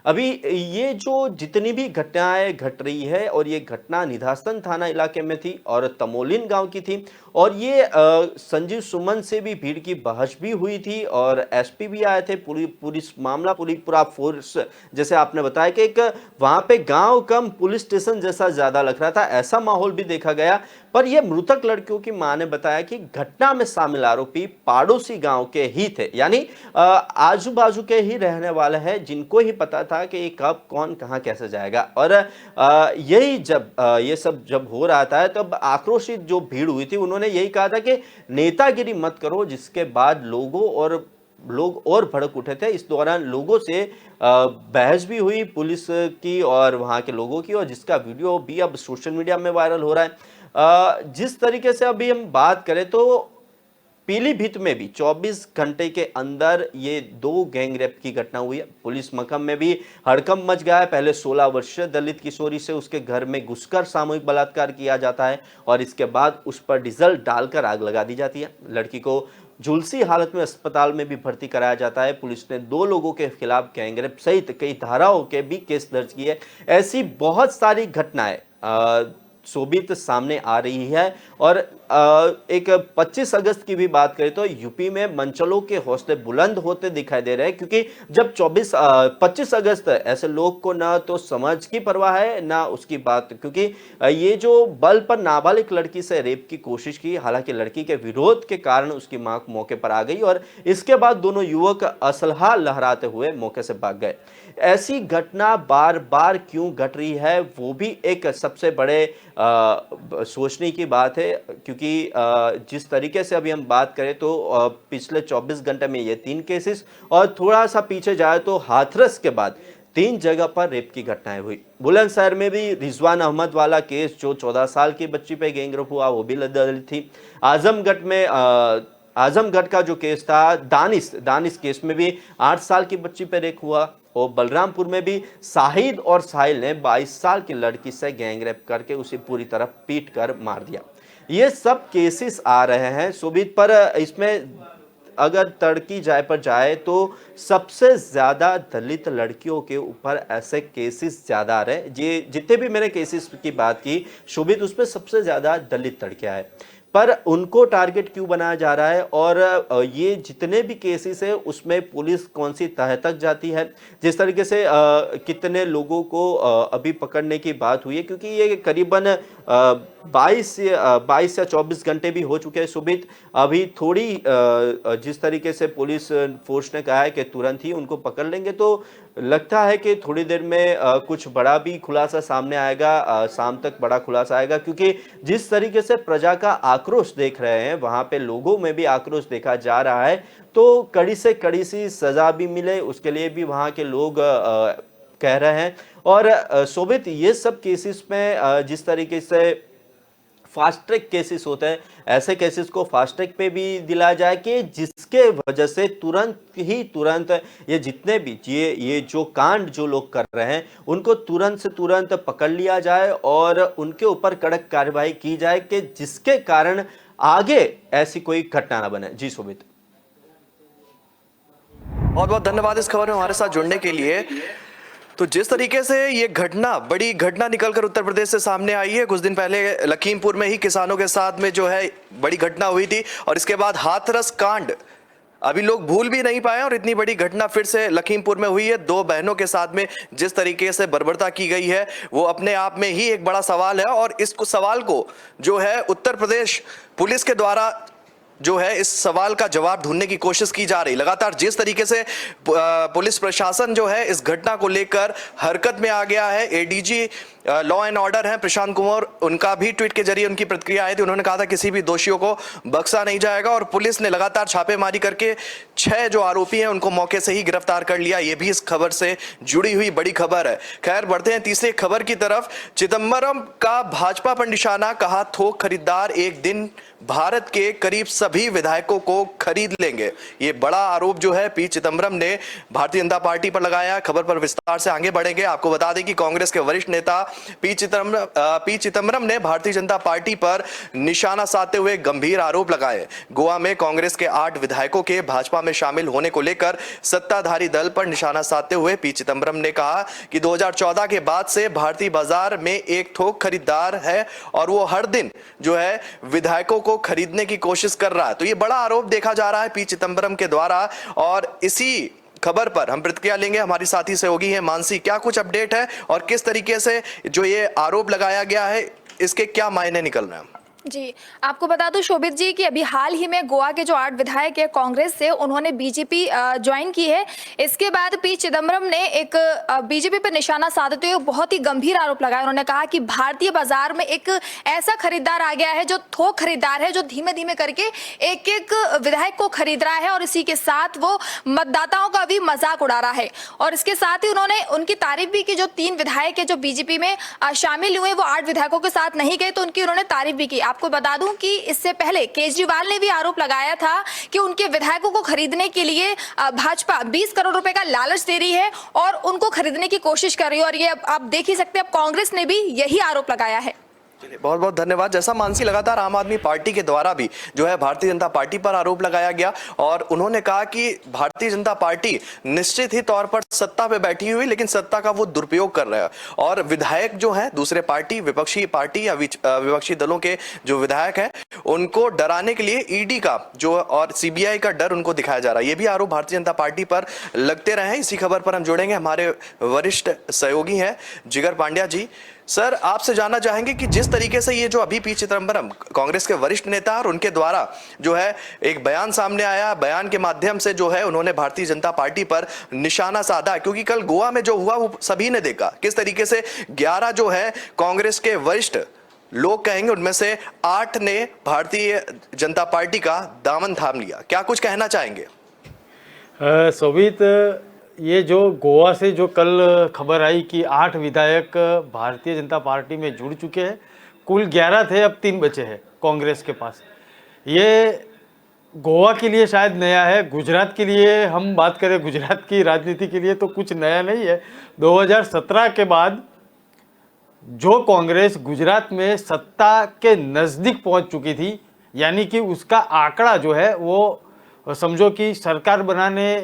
S5: अभी ये जो जितनी भी घटनाएं घट रही है और ये घटना निधासन थाना इलाके में थी और तमोलिन गांव की थी और ये संजीव सुमन से भी भीड़ की बहस भी हुई थी और एसपी भी आए थे। पूरा फोर्स, जैसे आपने बताया कि एक वहां पे गांव कम पुलिस स्टेशन जैसा ज्यादा लग रहा था, ऐसा माहौल भी देखा गया। पर ये मृतक लड़कियों की मां ने बताया कि घटना में शामिल आरोपी पड़ोसी गांव के ही थे, यानी आजू बाजू के ही रहने वाले हैं, जिनको ही पता था कि कब कौन कहां कैसे जाएगा। और यही जब ये सब जब हो रहा था तब आक्रोशित जो भीड़ हुई थी उन्होंने यही कहा था कि नेतागिरी मत करो, जिसके बाद लोग और भड़क उठे थे। इस दौरान लोगों से बहस भी हुई पुलिस की और वहां के लोगों की, और जिसका वीडियो भी अब सोशल मीडिया में वायरल हो रहा है। जिस तरीके से अभी हम बात करें तो पीलीभीत में भी 24 घंटे के अंदर ये 2 गैंगरेप की घटना हुई है। पुलिस महकम में भी हड़कंप मच गया है। पहले 16 वर्षीय दलित किशोरी से उसके घर में घुसकर सामूहिक बलात्कार किया जाता है और इसके बाद उस पर डीजल डालकर आग लगा दी जाती है। लड़की को झुलसी हालत में अस्पताल में भी भर्ती कराया जाता है। पुलिस ने 2 लोगों के खिलाफ गैंगरेप सहित कई धाराओं के भी केस दर्ज किए। ऐसी बहुत सारी घटनाएं शोभित सामने आ रही है और एक 25 अगस्त की भी बात करें तो यूपी में मनचलों के हौसले बुलंद होते दिखाई दे रहे हैं, क्योंकि जब 25 अगस्त ऐसे लोग को ना तो समझ की परवाह है ना उसकी बात, क्योंकि ये जो बल पर नाबालिग लड़की से रेप की कोशिश की, हालांकि लड़की के विरोध के कारण उसकी मां मौके पर आ गई और इसके बाद दोनों युवक असलहा लहराते हुए मौके से भाग गए। ऐसी घटना बार बार क्यों घट रही है, वो भी एक सबसे बड़े सोचने की बात है, क्योंकि जिस तरीके से अभी हम बात करें तो पिछले 24 घंटे में ये 3 केसेस और थोड़ा सा पीछे जाए तो हाथरस के बाद 3 जगह पर रेप की घटनाएं हुई। बुलंदशहर में भी रिजवान अहमद वाला केस जो 14 साल की बच्ची पे गैंगरेप हुआ वो भी लदित थी। आजमगढ़ में आजमगढ़ का जो केस था दानिश केस में भी 8 साल की बच्ची पे रेप हुआ और बलरामपुर में भी शाहिद और साहिल ने 22 साल की लड़की से गैंगरेप करके उसे पूरी तरह पीट कर मार दिया। ये सब केसेस आ रहे हैं शोभित, पर इसमें अगर तड़की जाए तो सबसे ज्यादा दलित लड़कियों के ऊपर ऐसे केसेस ज्यादा आ रहे हैं। ये जितने भी मैंने केसेस की बात की शोभित, उसमें सबसे ज्यादा दलित लड़कियां हैं, पर उनको टारगेट क्यों बनाया जा रहा है और ये जितने भी केसेस है उसमें पुलिस कौन सी तह तक जाती है, जिस तरीके से कितने लोगों को अभी पकड़ने की बात हुई है, क्योंकि ये करीबन 22 या 24 घंटे भी हो चुके हैं शोभित। अभी थोड़ी जिस तरीके से पुलिस फोर्स ने कहा है कि तुरंत ही उनको पकड़ लेंगे, तो लगता है कि थोड़ी देर में कुछ बड़ा भी खुलासा सामने आएगा, शाम तक बड़ा खुलासा आएगा, क्योंकि जिस तरीके से प्रजा का आक्रोश देख रहे हैं वहां पे लोगों में भी आक्रोश देखा जा रहा है, तो कड़ी से कड़ी सी सजा भी मिले उसके लिए भी वहां के लोग कह रहे हैं। और शोभित, ये सब केसेस में जिस तरीके से फास्ट ट्रैक केसेस होते हैं, ऐसे केसेस को फास्ट ट्रैक पे भी दिलाया जाए कि जिसके वजह से तुरंत ये जितने भी ये जो कांड जो लोग कर रहे हैं उनको तुरंत से तुरंत पकड़ लिया जाए और उनके ऊपर कड़क कार्रवाई की जाए कि जिसके कारण आगे ऐसी कोई घटना ना बने। जी शोभित,
S1: बहुत बहुत धन्यवाद इस खबर में हमारे साथ जुड़ने के लिए। तो जिस तरीके से ये घटना, बड़ी घटना निकलकर उत्तर प्रदेश से सामने आई है, कुछ दिन पहले लखीमपुर में ही किसानों के साथ में जो है बड़ी घटना हुई थी और इसके बाद हाथरस कांड अभी लोग भूल भी नहीं पाए और इतनी बड़ी घटना फिर से लखीमपुर में हुई है। 2 बहनों के साथ में जिस तरीके से बर्बरता की गई है वो अपने आप में ही एक बड़ा सवाल है और इस सवाल को जो है उत्तर प्रदेश पुलिस के द्वारा जो है इस सवाल का जवाब ढूंढने की कोशिश की जा रही। लगातार जिस तरीके से पुलिस प्रशासन जो है इस घटना को लेकर हरकत में आ गया है, एडीजी लॉ एंड ऑर्डर हैं प्रशांत कुमार, उनका भी ट्वीट के जरिए उनकी प्रतिक्रिया आई थी। उन्होंने कहा था किसी भी दोषियों को बख्शा नहीं जाएगा और पुलिस ने लगातार छापेमारी करके 6 जो आरोपी हैं उनको मौके से ही गिरफ्तार कर लिया। ये भी इस खबर से जुड़ी हुई बड़ी खबर है। खैर, बढ़ते हैं तीसरी खबर की तरफ। चिदंबरम का भाजपा पर निशाना, कहा थोक खरीदार एक दिन भारत के करीब सभी विधायकों को खरीद लेंगे। ये बड़ा आरोप जो है पी चिदंबरम ने भारतीय जनता पार्टी पर लगाया। खबर पर विस्तार से आगे बढ़ेंगे। आपको बता दें कि कांग्रेस के वरिष्ठ नेता पी चिदंबरम ने भारतीय जनता पार्टी पर निशाना साधते हुए गंभीर आरोप लगाए। गोवा में कांग्रेस के 8 विधायकों के भाजपा में शामिल होने को लेकर सत्ताधारी दल पर निशाना साधते हुए पी चिदंबरम ने कहा कि 2014 के बाद से भारतीय बाजार में एक थोक खरीदार है और वो हर दिन जो है विधायकों को खरीदने की कोशिश कर रहा है। तो ये बड़ा आरोप देखा जा रहा है पी चिदंबरम के द्वारा और इसी खबर पर हम प्रतिक्रिया लेंगे। हमारी साथी सहयोगी है मानसी, क्या कुछ अपडेट है और किस तरीके से जो ये आरोप लगाया गया है इसके क्या मायने निकल रहे हैं?
S3: जी, आपको बता दूं शोभित जी कि अभी हाल ही में गोवा के जो 8 विधायक है कांग्रेस से, उन्होंने बीजेपी ज्वाइन की है। इसके बाद पी चिदंबरम ने एक बीजेपी पर निशाना साधते हुए बहुत ही गंभीर आरोप लगाया। उन्होंने कहा कि भारतीय बाजार में एक ऐसा खरीदार आ गया है जो थोक खरीदार है, जो धीमे धीमे करके एक एक विधायक को खरीद रहा है और इसी के साथ वो मतदाताओं का भी मजाक उड़ा रहा है। और इसके साथ ही उन्होंने उनकी तारीफ भी की। जो 3 विधायक है जो बीजेपी में शामिल हुए वो 8 विधायकों के साथ नहीं गए, तो उनकी उन्होंने तारीफ भी की। आपको बता दूं कि इससे पहले केजरीवाल ने भी आरोप लगाया था कि उनके विधायकों को खरीदने के लिए भाजपा 20 करोड़ रुपए का लालच दे रही है और उनको खरीदने की कोशिश कर रही है। और ये आप देख ही सकते हैं, अब कांग्रेस ने भी यही आरोप लगाया है।
S1: चलिए, बहुत बहुत धन्यवाद। जैसा मानसी, लगातार आम आदमी पार्टी के द्वारा भी जो है भारतीय जनता पार्टी पर आरोप लगाया गया और उन्होंने कहा कि भारतीय जनता पार्टी निश्चित ही तौर पर सत्ता पे बैठी हुई, लेकिन सत्ता का वो दुरुपयोग कर रहा है और विधायक जो हैं दूसरे पार्टी, विपक्षी पार्टी या विपक्षी दलों के जो विधायक हैं उनको डराने के लिए ईडी का जो और सीबीआई का डर उनको दिखाया जा रहा है। ये भी आरोप भारतीय जनता पार्टी पर लगते रहे हैं। इसी खबर पर हम जुड़ेंगे, हमारे वरिष्ठ सहयोगी हैं जिगर पांड्या जी। सर, आपसे जानना चाहेंगे कि जिस तरीके से ये जो अभी पी चिदम्बरम कांग्रेस के वरिष्ठ नेता और उनके द्वारा जो है एक बयान सामने आया, बयान के माध्यम से जो है उन्होंने भारतीय जनता पार्टी पर निशाना साधा, क्योंकि कल गोवा में जो हुआ वो सभी ने देखा किस तरीके से 11 जो है कांग्रेस के वरिष्ठ लोग कहेंगे उनमें से 8 ने भारतीय जनता पार्टी का दामन थाम लिया। क्या कुछ कहना चाहेंगे?
S6: शोभित, ये जो गोवा से जो कल खबर आई कि 8 विधायक भारतीय जनता पार्टी में जुड़ चुके हैं, कुल 11 थे, अब 3 बचे हैं कांग्रेस के पास। ये गोवा के लिए शायद नया है, गुजरात के लिए हम बात करें, गुजरात की राजनीति के लिए तो कुछ नया नहीं है। 2017 के बाद जो कांग्रेस गुजरात में सत्ता के नज़दीक पहुंच चुकी थी, यानी कि उसका आंकड़ा जो है वो समझो कि सरकार बनाने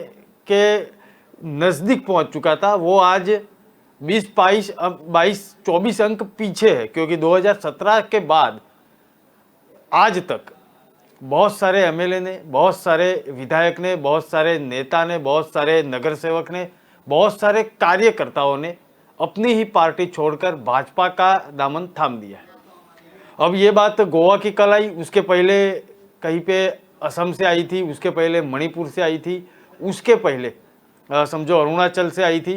S6: के नज़दीक पहुंच चुका था, वो आज 22-24 अंक पीछे है, क्योंकि 2017 के बाद आज तक बहुत सारे एमएलए ने, बहुत सारे विधायक ने, बहुत सारे नेता ने, बहुत सारे नगर सेवक ने, बहुत सारे कार्यकर्ताओं ने अपनी ही पार्टी छोड़कर भाजपा का दामन थाम दिया है। अब ये बात गोवा की कल आई, उसके पहले कहीं पे असम से आई थी, उसके पहले मणिपुर से आई थी, उसके पहले समझो अरुणाचल से आई थी।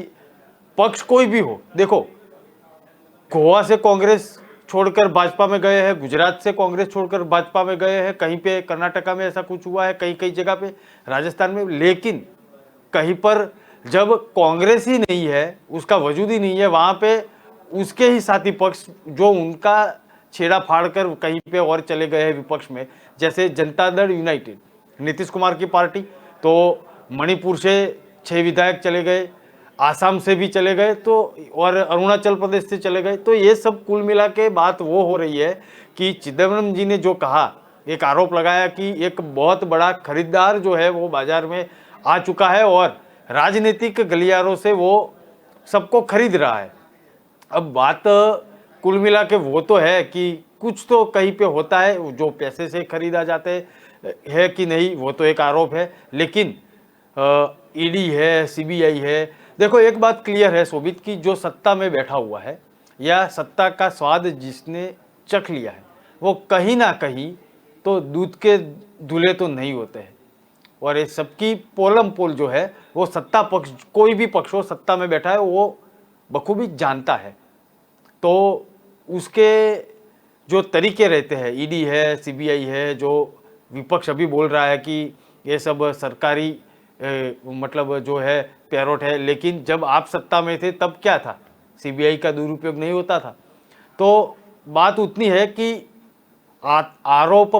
S6: पक्ष कोई भी हो, देखो गोवा से कांग्रेस छोड़कर भाजपा में गए हैं, गुजरात से कांग्रेस छोड़कर भाजपा में गए हैं, कहीं पे कर्नाटका में ऐसा कुछ हुआ है, कहीं कई जगह पे राजस्थान में, लेकिन कहीं पर जब कांग्रेस ही नहीं है, उसका वजूद ही नहीं है, वहाँ पे उसके ही साथी पक्ष जो उनका छेड़ा फाड़ कर कहीं पे और चले गए हैं विपक्ष में, जैसे जनता दल यूनाइटेड, नीतीश कुमार की पार्टी, तो मणिपुर से 6 विधायक चले गए, आसाम से भी चले गए, तो और अरुणाचल प्रदेश से चले गए। तो ये सब कुल मिला के बात वो हो रही है कि चिदम्बरम जी ने जो कहा, एक आरोप लगाया कि एक बहुत बड़ा खरीदार जो है वो बाजार में आ चुका है और राजनीतिक गलियारों से वो सबको खरीद रहा है। अब बात कुल मिला के वो तो है कि कुछ तो कहीं पे होता है जो पैसे से खरीदा जाते है कि नहीं, वो तो एक आरोप है, लेकिन ईडी है, सीबीआई है। देखो एक बात क्लियर है शोभित की, जो सत्ता में बैठा हुआ है या सत्ता का स्वाद जिसने चख लिया है, वो कहीं ना कहीं तो दूध के दूल्हे तो नहीं होते हैं। और ये सबकी पोलम पोल जो है वो सत्ता पक्ष, कोई भी पक्ष हो सत्ता में बैठा है, वो बखूबी जानता है। तो उसके जो तरीके रहते हैं, ईडी है, सीबीआई है, जो विपक्ष अभी बोल रहा है कि ये सब सरकारी मतलब जो है पैरोट है, लेकिन जब आप सत्ता में थे तब क्या था, सीबीआई का दुरुपयोग नहीं होता था। तो बात उतनी है कि आरोप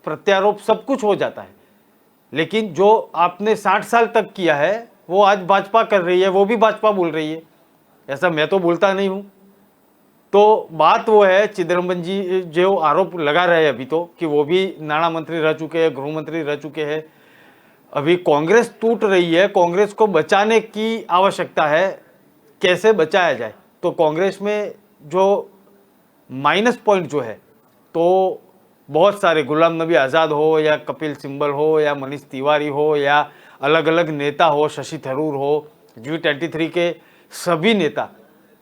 S6: प्रत्यारोप सब कुछ हो जाता है, लेकिन जो आपने 60 साल तक किया है वो आज भाजपा कर रही है, वो भी भाजपा बोल रही है, ऐसा मैं तो बोलता नहीं हूँ। तो बात वो है, चिदम्बरम जी जो आरोप लगा रहे हैं अभी तो कि वो भी नाणा मंत्री रह चुके हैं, गृह मंत्री रह चुके हैं, अभी कांग्रेस टूट रही है, कांग्रेस को बचाने की आवश्यकता है, कैसे बचाया जाए। तो कांग्रेस में जो माइनस पॉइंट जो है, तो बहुत सारे, गुलाम नबी आज़ाद हो या कपिल सिब्बल हो या मनीष तिवारी हो या अलग अलग नेता हो, शशि थरूर हो, G23 के सभी नेता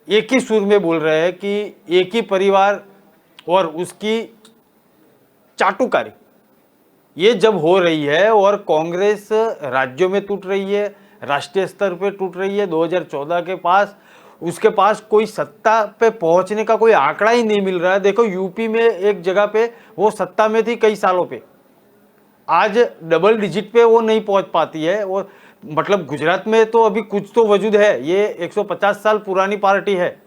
S6: एक ही सुर में बोल रहे हैं कि एक ही परिवार और उसकी चाटुकारी ये जब हो रही है और कांग्रेस राज्यों में टूट रही है, राष्ट्रीय स्तर पे टूट रही है, 2014 के पास उसके पास कोई सत्ता पे पहुंचने का कोई आंकड़ा ही नहीं मिल रहा है। देखो यूपी में एक जगह पे वो सत्ता में थी कई सालों पे, आज डबल डिजिट पे वो नहीं पहुंच पाती है। और मतलब गुजरात में तो अभी कुछ तो वजूद है, ये 150 साल पुरानी पार्टी है,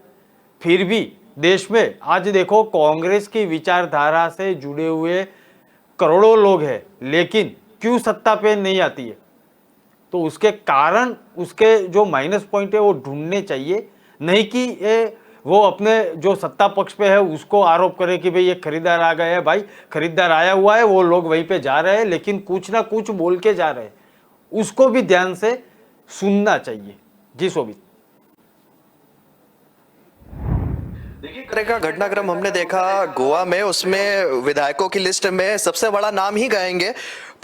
S6: फिर भी देश में आज देखो कांग्रेस की विचारधारा से जुड़े हुए करोड़ों लोग हैं, लेकिन क्यों सत्ता पे नहीं आती है? तो उसके कारण, उसके जो माइनस पॉइंट है वो ढूंढने चाहिए, नहीं कि ये वो अपने जो सत्ता पक्ष पे है उसको आरोप करे कि भाई ये खरीदार आ गए हैं। भाई खरीदार आया हुआ है, वो लोग वहीं पे जा रहे हैं, लेकिन कुछ ना कुछ बोल के जा रहे हैं, उसको भी ध्यान से सुनना चाहिए। जी शोभित।
S1: देखिए, तरह का घटनाक्रम हमने देखा गोवा में, उसमें विधायकों की लिस्ट में सबसे बड़ा नाम ही कहेंगे,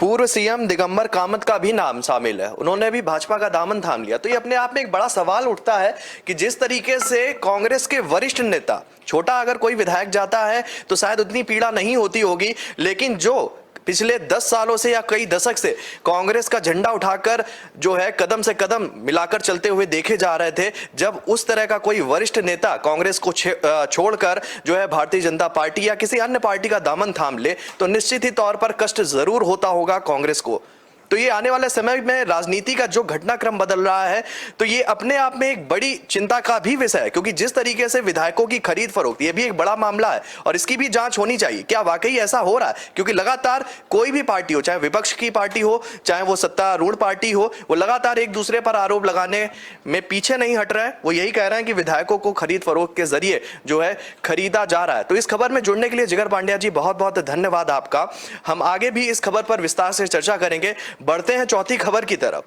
S1: पूर्व सीएम दिगंबर कामत का भी नाम शामिल है। उन्होंने भी भाजपा का दामन थाम लिया। तो ये अपने आप में एक बड़ा सवाल उठता है कि जिस तरीके से कांग्रेस के वरिष्ठ नेता, छोटा अगर कोई विधायक जाता है तो शायद उतनी पीड़ा नहीं होती होगी, लेकिन जो पिछले 10 सालों से या कई दशक से कांग्रेस का झंडा उठाकर जो है कदम से कदम मिलाकर चलते हुए देखे जा रहे थे, जब उस तरह का कोई वरिष्ठ नेता कांग्रेस को छोड़कर जो है भारतीय जनता पार्टी या किसी अन्य पार्टी का दामन थाम ले, तो निश्चित ही तौर पर कष्ट जरूर होता होगा कांग्रेस को। तो ये आने वाले समय में राजनीति का जो घटनाक्रम बदल रहा है, तो ये अपने आप में एक बड़ी चिंता का भी विषय है, क्योंकि जिस तरीके से विधायकों की खरीद फरोख्त, ये भी एक बड़ा मामला है और इसकी भी जांच होनी चाहिए। क्या वाकई ऐसा हो रहा है? क्योंकि लगातार कोई भी पार्टी हो, चाहे विपक्ष की पार्टी हो, चाहे वो सत्तारूढ़ पार्टी हो, वो लगातार एक दूसरे पर आरोप लगाने में पीछे नहीं हट रहा है। वो यही कह रहे हैं कि विधायकों को खरीद फरोख्त के जरिए जो है खरीदा जा रहा है। तो इस खबर में जुड़ने के लिए जिगर पांड्या जी बहुत बहुत धन्यवाद आपका। हम आगे भी इस खबर पर विस्तार से चर्चा करेंगे। बढ़ते हैं चौथी खबर की तरफ।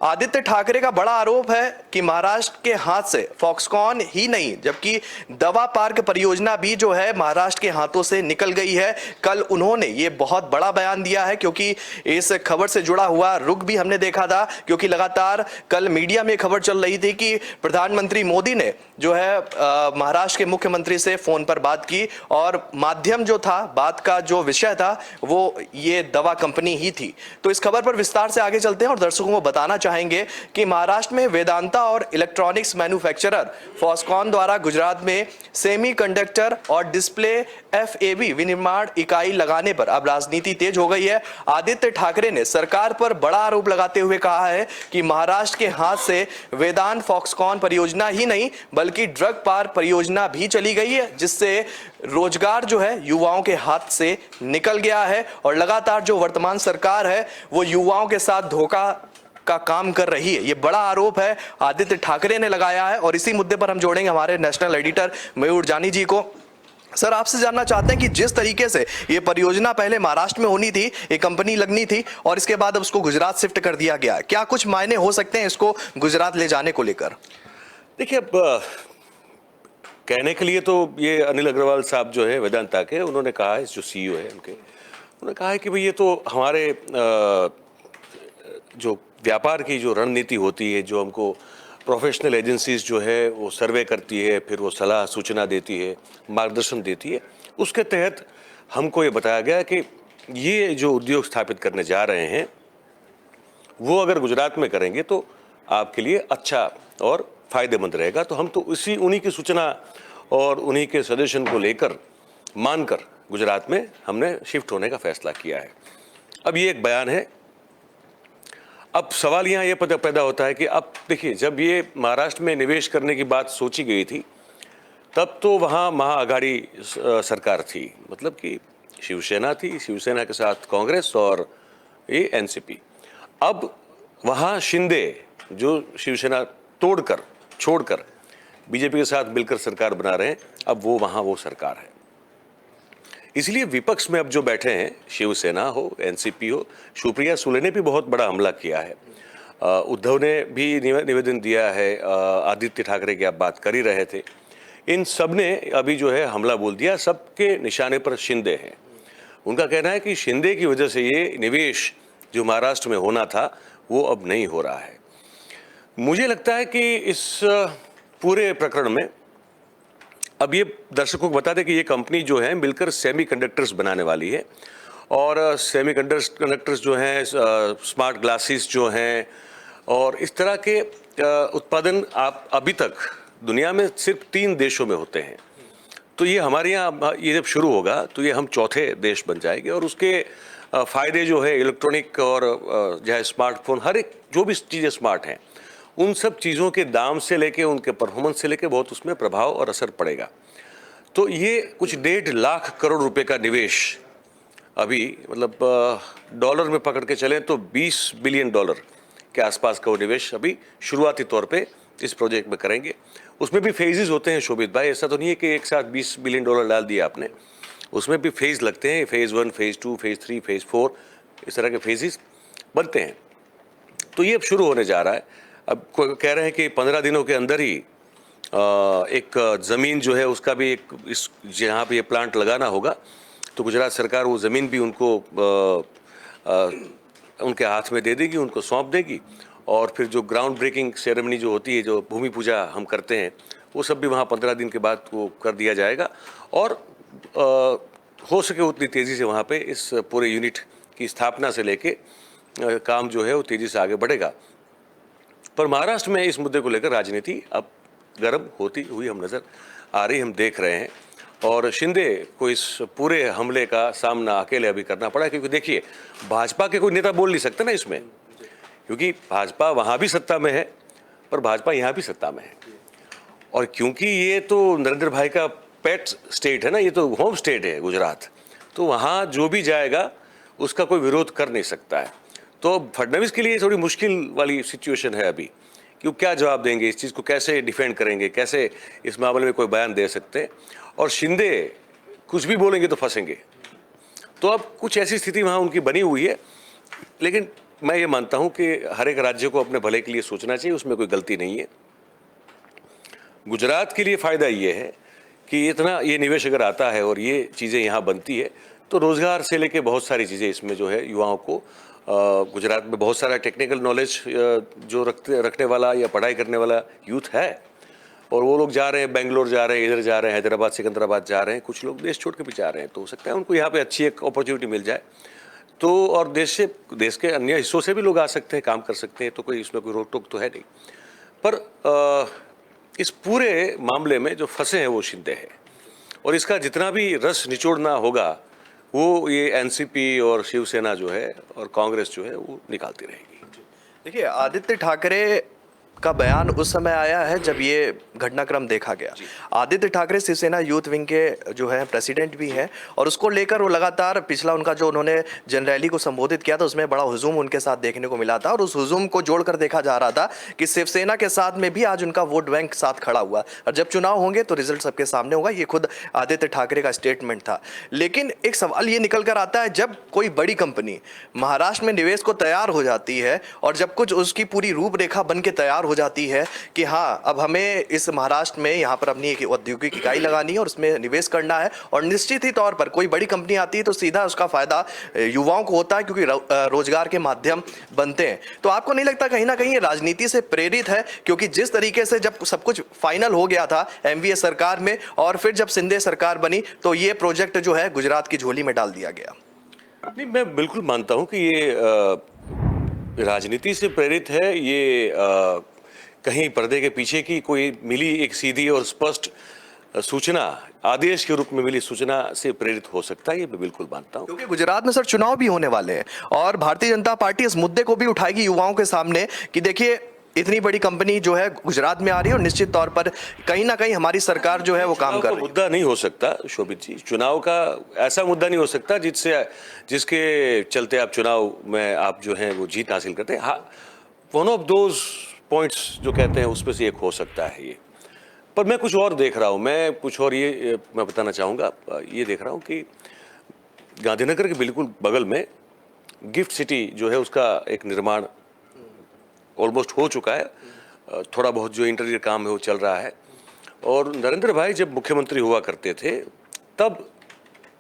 S1: आदित्य ठाकरे का बड़ा आरोप है कि महाराष्ट्र के हाथ से फॉक्सकॉन ही नहीं, जबकि दवा पार्क परियोजना भी जो है महाराष्ट्र के हाथों से निकल गई है। कल उन्होंने ये बहुत बड़ा बयान दिया है, क्योंकि इस खबर से जुड़ा हुआ रुख भी हमने देखा था, क्योंकि लगातार कल मीडिया में खबर चल रही थी कि प्रधानमंत्री मोदी ने जो है महाराष्ट्र के मुख्यमंत्री से फोन पर बात की और माध्यम जो था, बात का जो विषय था, वो ये दवा कंपनी ही थी। तो इस खबर पर विस्तार से आगे चलते हैं और दर्शकों को बताना चाहेंगे कि महाराष्ट्र में वेदांता और इलेक्ट्रॉनिक्स मैन्युफैक्चरर फॉक्सकॉन द्वारा गुजरात में सेमीकंडक्टर और डिस्प्ले एफएबी विनिर्माण इकाई लगाने पर अब राजनीति तेज हो गई है। आदित्य ठाकरे ने सरकार पर बड़ा आरोप लगाते हुए कहा है कि महाराष्ट्र के हाथ से वेदांत फॉक्सकॉन परियोजना ही नहीं बल्कि ड्रग पार्क परियोजना भी चली गई है, जिससे रोजगार जो है युवाओं के हाथ से निकल गया है और लगातार जो वर्तमान सरकार है वो युवाओं के साथ धोखा का काम कर रही है। ये बड़ा आरोप है आदित्य ठाकरे ने लगाया है और इसी मुद्दे पर हम जोड़ेंगे हमारे नेशनल एडिटर मयूर जानी जी को। सर, आपसे जानना चाहते हैं कि जिस तरीके से ये परियोजना पहले महाराष्ट्र में होनी थी, एक कंपनी लगनी थी और इसके बाद अब उसको गुजरात शिफ्ट कर दिया गया, क्या कुछ मायने हो सकते हैं इसको गुजरात ले जाने को लेकर?
S4: देखिए, अब कहने के लिए तो ये अनिल अग्रवाल साहब जो है वेदांता के, उन्होंने कहा है, जो सीईओ है उनके, उन्होंने कहा है कि भाई ये तो हमारे जो व्यापार की जो रणनीति होती है, जो हमको प्रोफेशनल एजेंसीज जो है वो सर्वे करती है, फिर वो सलाह सूचना देती है, मार्गदर्शन देती है, उसके तहत हमको ये बताया गया कि ये जो उद्योग स्थापित करने जा रहे हैं वो अगर गुजरात में करेंगे तो आपके लिए अच्छा और फायदेमंद रहेगा। तो हम तो उन्हीं की सूचना और उन्हीं के सजेशन को लेकर मानकर गुजरात में हमने शिफ्ट होने का फैसला किया है। अब ये एक बयान है। अब सवाल यहाँ ये पैदा होता है कि अब देखिए, जब ये महाराष्ट्र में निवेश करने की बात सोची गई थी तब तो वहाँ महाअघाड़ी सरकार थी, मतलब कि शिवसेना थी, शिवसेना के साथ कांग्रेस और ये एनसीपी। अब वहाँ शिंदे जो शिवसेना छोड़कर बीजेपी के साथ मिलकर सरकार बना रहे हैं, अब वो सरकार है। इसलिए विपक्ष में अब जो बैठे हैं, शिवसेना हो, एनसीपी हो, सुप्रिया सुले ने भी बहुत बड़ा हमला किया है, उद्धव ने भी निवेदन दिया है, आदित्य ठाकरे की आप बात कर ही रहे थे, इन सब ने अभी जो है हमला बोल दिया। सबके निशाने पर शिंदे हैं। उनका कहना है कि शिंदे की वजह से ये निवेश जो महाराष्ट्र में होना था वो अब नहीं हो रहा है। मुझे लगता है कि इस पूरे प्रकरण में अब ये दर्शकों को बता दें कि ये कंपनी जो है मिलकर सेमीकंडक्टर्स बनाने वाली है और सेमीकंडक्टर्स जो हैं, स्मार्ट ग्लासेस जो हैं और इस तरह के उत्पादन आप अभी तक दुनिया में सिर्फ 3 देशों में होते हैं। तो ये हमारे यहाँ ये जब शुरू होगा तो ये हम चौथे देश बन जाएंगे और उसके फ़ायदे जो है इलेक्ट्रॉनिक और चाहे स्मार्टफोन, हर एक जो भी चीज़ें स्मार्ट हैं उन सब चीज़ों के दाम से लेके उनके परफॉर्मेंस से लेके बहुत उसमें प्रभाव और असर पड़ेगा। तो ये कुछ 1.5 लाख करोड़ रुपए का निवेश अभी, मतलब डॉलर में पकड़ के चलें तो $20 बिलियन के आसपास का वो निवेश अभी शुरुआती तौर पे इस प्रोजेक्ट में करेंगे। उसमें भी फेजेस होते हैं शोभित भाई, ऐसा तो नहीं है कि एक साथ $20 बिलियन डाल दिया आपने, उसमें भी फेज लगते हैं, फेज़ 1, फेज़ 2, फेज़ 3, फेज़ 4, इस तरह के फेजेस बनते हैं। तो ये अब शुरू होने जा रहा है। अब कह रहे हैं कि 15 दिनों के अंदर ही एक ज़मीन जो है उसका भी एक इस जहाँ पे ये प्लांट लगाना होगा, तो गुजरात सरकार वो ज़मीन भी उनको उनके हाथ में दे देगी, उनको सौंप देगी, और फिर जो ग्राउंड ब्रेकिंग सेरेमनी जो होती है, जो भूमि पूजा हम करते हैं, वो सब भी वहाँ 15 दिन के बाद वो कर दिया जाएगा। और हो सके उतनी तेज़ी से वहाँ पे इस पूरे यूनिट की स्थापना से लेके काम जो है वो तेज़ी से आगे बढ़ेगा। पर महाराष्ट्र में इस मुद्दे को लेकर राजनीति अब गर्म होती हुई हम नज़र आ रही, हम देख रहे हैं। और शिंदे को इस पूरे हमले का सामना अकेले अभी करना पड़ा, क्योंकि देखिए भाजपा के कोई नेता बोल नहीं सकते ना इसमें, क्योंकि भाजपा वहाँ भी सत्ता में है पर भाजपा यहाँ भी सत्ता में है। और क्योंकि ये तो नरेंद्र भाई का पेट स्टेट है ना, ये तो होम स्टेट है गुजरात, तो वहाँ जो भी जाएगा उसका कोई विरोध कर नहीं सकता है। तो फडणवीस के लिए थोड़ी मुश्किल वाली सिचुएशन है अभी कि वो क्या जवाब देंगे, इस चीज़ को कैसे डिफेंड करेंगे, कैसे इस मामले में कोई बयान दे सकते हैं। और शिंदे कुछ भी बोलेंगे तो फंसेंगे। तो अब कुछ ऐसी स्थिति वहाँ उनकी बनी हुई है, लेकिन मैं ये मानता हूँ कि हर एक राज्य को अपने भले के लिए सोचना चाहिए, उसमें कोई गलती नहीं है। गुजरात के लिए फ़ायदा ये है कि इतना ये निवेश अगर आता है और ये चीज़ें यहाँ बनती है तो रोज़गार से लेके बहुत सारी चीज़ें इसमें जो है युवाओं को, गुजरात में बहुत सारा टेक्निकल नॉलेज जो रखने वाला या पढ़ाई करने वाला यूथ है, और वो लोग जा रहे हैं, बेंगलोर जा रहे हैं, इधर जा रहे हैं, हैदराबाद सिकंदराबाद जा रहे हैं, कुछ लोग देश छोड़ के भी जा रहे हैं। तो हो सकता है उनको यहाँ पे अच्छी एक अपॉर्चुनिटी मिल जाए, तो और देश के अन्य हिस्सों से भी लोग आ सकते हैं, काम कर सकते हैं, तो कोई इसमें कोई रोक टोक तो है नहीं। पर इस पूरे मामले में जो फंसे हैं वो शिंदे हैं, और इसका जितना भी रस निचोड़ना होगा वो ये एनसीपी और शिवसेना जो है और कांग्रेस जो है वो निकालती रहेगी।
S1: देखिए, आदित्य ठाकरे का बयान उस समय आया है जब ये घटनाक्रम देखा गया। आदित्य ठाकरे शिवसेना यूथ विंग के जो है प्रेसिडेंट भी हैं, और उसको लेकर वो लगातार पिछला उनका जो उन्होंने जन रैली को संबोधित किया था उसमें बड़ा हुजूम उनके साथ देखने को मिला था, और उस हुजूम को जोड़कर देखा जा रहा था कि शिवसेना के साथ में भी आज उनका वोट बैंक साथ खड़ा हुआ, और जब चुनाव होंगे तो रिजल्ट सबके सामने होगा। ये खुद आदित्य ठाकरे का स्टेटमेंट था। लेकिन एक सवाल ये निकल कर आता है, जब कोई बड़ी कंपनी महाराष्ट्र में निवेश को तैयार हो जाती है और जब कुछ उसकी पूरी रूपरेखा बन के तैयार हो जाती है कि हाँ अब हमें इस महाराष्ट्र में यहाँ पर अपनी एक औद्योगिक इकाई लगानी है और उसमें निवेश करना है, और निश्चित ही तौर पर कोई बड़ी कंपनी आती है तो सीधा उसका फायदा युवाओं को होता है, क्योंकि रोजगार के माध्यम बनते हैं। तो आपको नहीं लगता कहीं ना कहीं ये राजनीति से प्रेरित है? क्योंकि जिस तरीके से जब सब कुछ फाइनल हो गया था एमवीए सरकार में, और फिर जब शिंदे सरकार बनी तो ये प्रोजेक्ट जो है गुजरात की झोली में डाल दिया गया।
S4: नहीं, मैं बिल्कुल मानता हूं कि ये राजनीति से प्रेरित है। ये कहीं पर्दे के पीछे की कोई मिली एक सीधी और स्पष्ट सूचना, आदेश के रूप में मिली सूचना से प्रेरित हो सकता है, ये मैं बिल्कुल मानता हूं।
S1: क्योंकि गुजरात में सर चुनाव भी होने वाले हैं, और भारतीय जनता पार्टी इस मुद्दे को भी उठाएगी युवाओं के सामने कि देखिए इतनी बड़ी कंपनी जो है गुजरात में आ रही है, और निश्चित तौर पर कहीं ना कहीं हमारी सरकार जो है वो काम कर रही है।
S4: मुद्दा नहीं हो सकता शोभित जी, चुनाव का ऐसा मुद्दा नहीं हो सकता जिसके चलते आप चुनाव में आप जो है वो जीत हासिल करते हैं। हाँ, वन ऑफ दोज पॉइंट्स जो कहते हैं उसमें से एक हो सकता है ये। पर मैं कुछ और देख रहा हूँ, मैं बताना चाहूँगा, ये देख रहा हूँ कि गांधीनगर के बिल्कुल बगल में गिफ्ट सिटी जो है उसका एक निर्माण ऑलमोस्ट हो चुका है। थोड़ा बहुत जो इंटीरियर काम है वो चल रहा है, और नरेंद्र भाई जब मुख्यमंत्री हुआ करते थे तब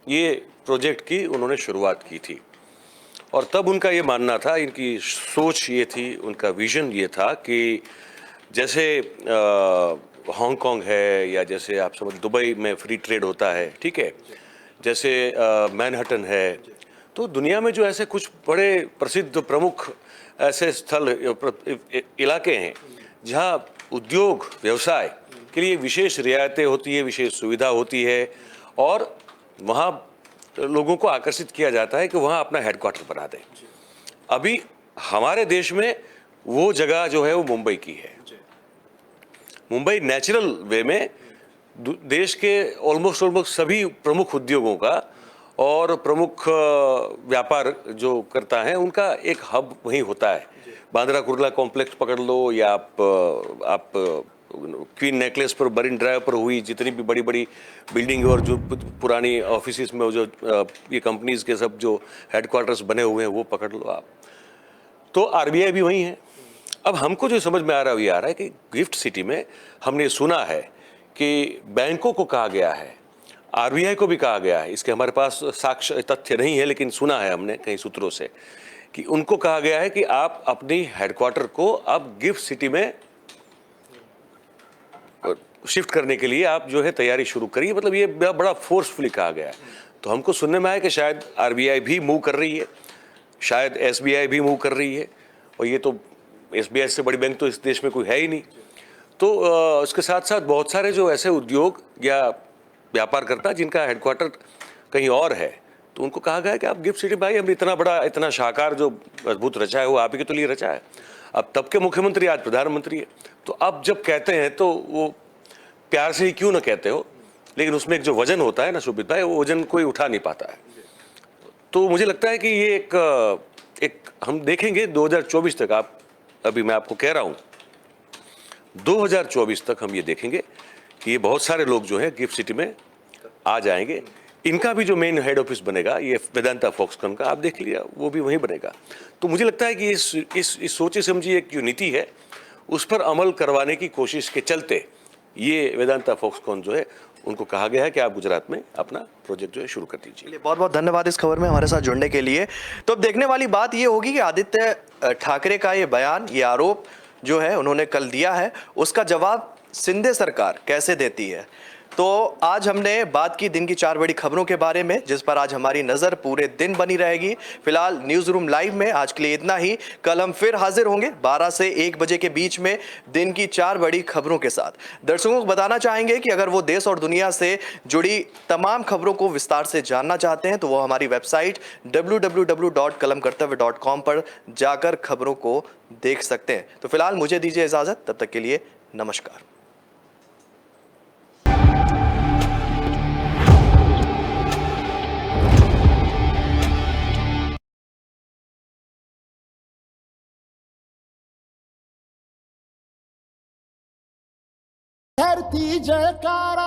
S4: ये प्रोजेक्ट की उन्होंने शुरुआत की थी, और तब उनका ये मानना था, इनकी सोच ये थी, उनका विजन ये था कि जैसे हांगकांग है, या जैसे आप समझ दुबई में फ्री ट्रेड होता है, ठीक है, जैसे मैनहट्टन है, तो दुनिया में जो ऐसे कुछ बड़े प्रसिद्ध प्रमुख ऐसे स्थल इलाके हैं जहां उद्योग व्यवसाय के लिए विशेष रियायतें होती है, विशेष सुविधा होती है, और वहाँ लोगों को आकर्षित किया जाता है कि वहाँ अपना हेडक्वार्टर बना दें। अभी हमारे देश में वो जगह जो है वो मुंबई की है। मुंबई नेचुरल वे में देश के ऑलमोस्ट सभी प्रमुख उद्योगों का और प्रमुख व्यापार जो करता है उनका एक हब वहीं होता है। बांद्रा कुर्ला कॉम्प्लेक्स पकड़ लो या आप क्वीन नेकलेस पर मरीन ड्राइव पर हुई जितनी भी बड़ी बड़ी बिल्डिंग और जो पुरानी ऑफिस में जो ये कंपनीज के सब जो हेडक्वार्टर्स बने हुए हैं वो पकड़ लो आप। तो आरबीआई भी वही है। अब हमको जो समझ में आ रहा है ये आ रहा है कि गिफ्ट सिटी में हमने सुना है कि बैंकों को कहा गया है, आरबीआई को भी कहा गया है, इसके हमारे पास साक्ष्य तथ्य नहीं है लेकिन सुना है हमने कई सूत्रों से कि उनको कहा गया है कि आप अपनी हेडक्वार्टर को अब गिफ्ट सिटी में शिफ्ट करने के लिए आप जो है तैयारी शुरू करिए। मतलब ये बड़ा फोर्सफुली कहा गया है। तो हमको सुनने में आया कि शायद आरबीआई भी मूव कर रही है, शायद एसबीआई भी मूव कर रही है, और ये तो एसबीआई से बड़ी बैंक तो इस देश में कोई है ही नहीं। तो उसके साथ साथ बहुत सारे जो ऐसे उद्योग या व्यापार करता जिनका हेडक्वार्टर कहीं और है, तो उनको कहा गया है कि आप गिफ्ट सिटी में आइए, हमने इतना बड़ा इतना शाहकार जो अद्भुत रचा है वो आप ही के तो लिए रचा है। अब तब के मुख्यमंत्री आज प्रधानमंत्री है, तो अब जब कहते हैं तो वो प्यार से ही क्यों ना कहते हो, लेकिन उसमें एक जो वजन होता है ना शोभित भाई, वो वजन कोई उठा नहीं पाता है। तो मुझे लगता है कि ये एक हम देखेंगे 2024 तक। आप अभी मैं आपको कह रहा हूं 2024 तक हम ये देखेंगे कि ये बहुत सारे लोग जो है गिफ्ट सिटी में आ जाएंगे। इनका भी जो मेन हेड ऑफिस बनेगा ये वेदांता फॉक्सकॉन का, आप देख लिया वो भी वहीं बनेगा। तो मुझे लगता है कि इस सोची समझी एक जो नीति है उस पर अमल करवाने की कोशिश के चलते ये वेदांता फॉक्सकॉन जो है उनको कहा गया है कि आप गुजरात में अपना प्रोजेक्ट जो है शुरू कर दीजिए।
S1: बहुत बहुत धन्यवाद इस खबर में हमारे साथ जुड़ने के लिए। तो अब देखने वाली बात ये होगी कि आदित्य ठाकरे का ये बयान, ये आरोप जो है उन्होंने कल दिया है, उसका जवाब शिंदे सरकार कैसे देती है। तो आज हमने बात की दिन की 4 बड़ी खबरों के बारे में, जिस पर आज हमारी नजर पूरे दिन बनी रहेगी। फिलहाल न्यूज रूम लाइव में आज के लिए इतना ही। कल हम फिर हाजिर होंगे 12 से 1 बजे के बीच में दिन की 4 बड़ी खबरों के साथ। दर्शकों को बताना चाहेंगे कि अगर वो देश और दुनिया से जुड़ी तमाम खबरों को विस्तार से जानना चाहते हैं तो वो हमारी वेबसाइट www.kalamkartavya.com पर जाकर खबरों को देख सकते हैं। तो फिलहाल मुझे दीजिए इजाजत, तब तक के लिए नमस्कार।
S7: धरती जयकारा